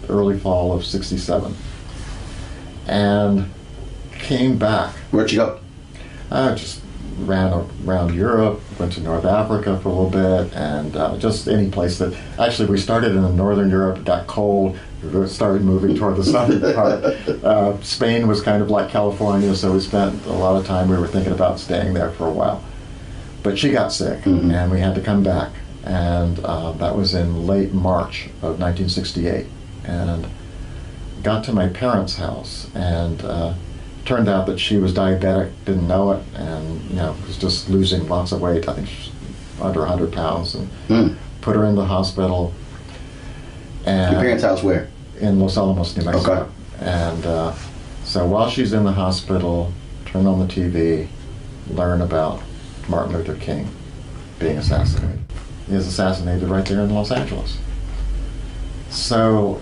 early fall of '67, and came back. Where'd you go? I just ran around Europe, went to North Africa for a little bit, and just any place that, actually we started in Northern Europe, it got cold, we started moving toward the southern part. Spain was kind of like California, so we spent a lot of time, we were thinking about staying there for a while. But she got sick, and we had to come back, and that was in late March of 1968, and got to my parents' house, and turned out that she was diabetic, didn't know it, and you know, was just losing lots of weight. I think she was under 100 pounds, and put her in the hospital. And your parents' house where? In Los Alamos, New Mexico. Okay. And so while she's in the hospital, turn on the TV, learn about Martin Luther King being assassinated. He was assassinated right there in Los Angeles. So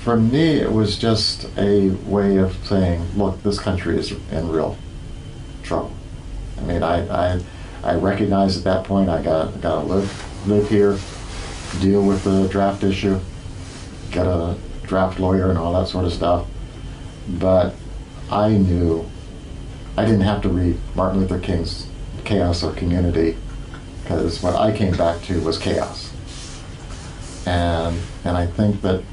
for me, it was just a way of saying, look, this country is in real trouble. I mean, I recognized at that point I gotta live here, deal with the draft issue, get a draft lawyer and all that sort of stuff. But I knew I didn't have to read Martin Luther King's Chaos or Community, because what I came back to was chaos. And I think that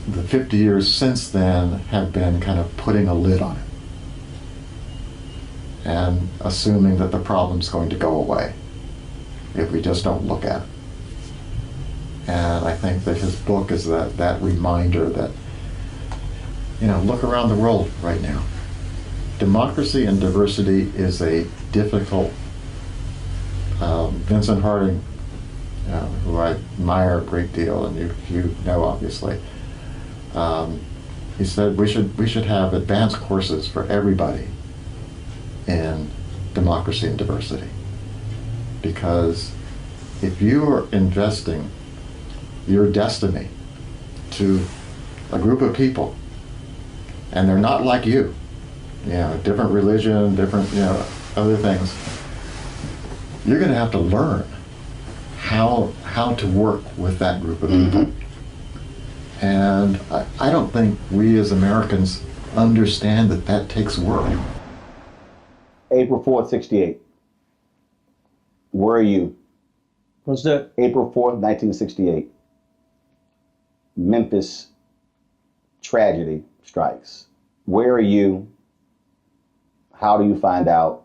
the 50 years since then have been kind of putting a lid on it and assuming that the problem's going to go away if we just don't look at it. And I think that his book is that reminder that, you know, look around the world right now. Democracy and diversity is a difficult, Vincent Harding, who I admire a great deal, and you know obviously, he said we should have advanced courses for everybody in democracy and diversity, because if you are investing your destiny to a group of people and they're not like you, different religion, different, other things, you're going to have to learn how to work with that group of people. And I don't think we as Americans understand that takes work. April 4th, 68. Where are you? What's that? April 4th, 1968. Memphis tragedy strikes. Where are you? How do you find out?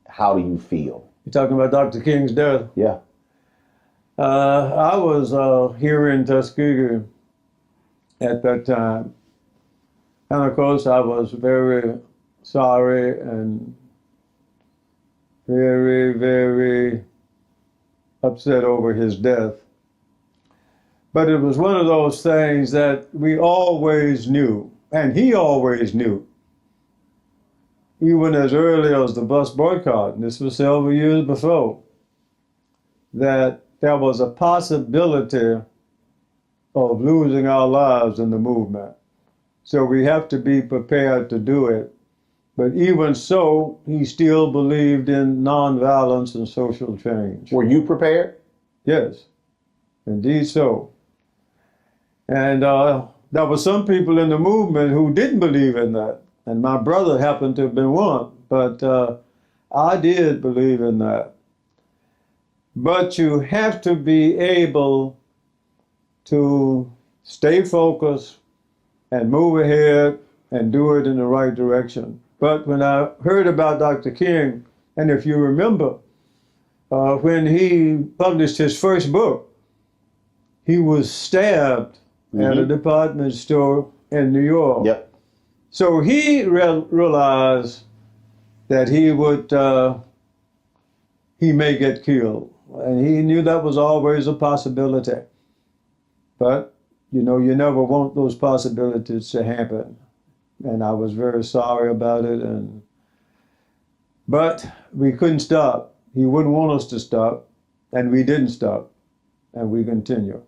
How do you feel? You're talking about Dr. King's death? Yeah. I was here in Tuskegee at that time. And of course, I was very sorry and very, very upset over his death. But it was one of those things that we always knew, and he always knew, even as early as the bus boycott, and this was several years before, that there was a possibility of losing our lives in the movement. So we have to be prepared to do it But even so, he still believed in nonviolence and social change. Were you prepared? Yes, indeed so. And there were some people in the movement who didn't believe in that. And my brother happened to have been one. But I did believe in that. But you have to be able to stay focused and move ahead and do it in the right direction. But when I heard about Dr. King, and if you remember, when he published his first book, he was stabbed at a department store in New York. Yep. So he realized that he may get killed. And he knew that was always a possibility. But, you know, you never want those possibilities to happen. And I was very sorry about it. But we couldn't stop. He wouldn't want us to stop. And we didn't stop. And we continue.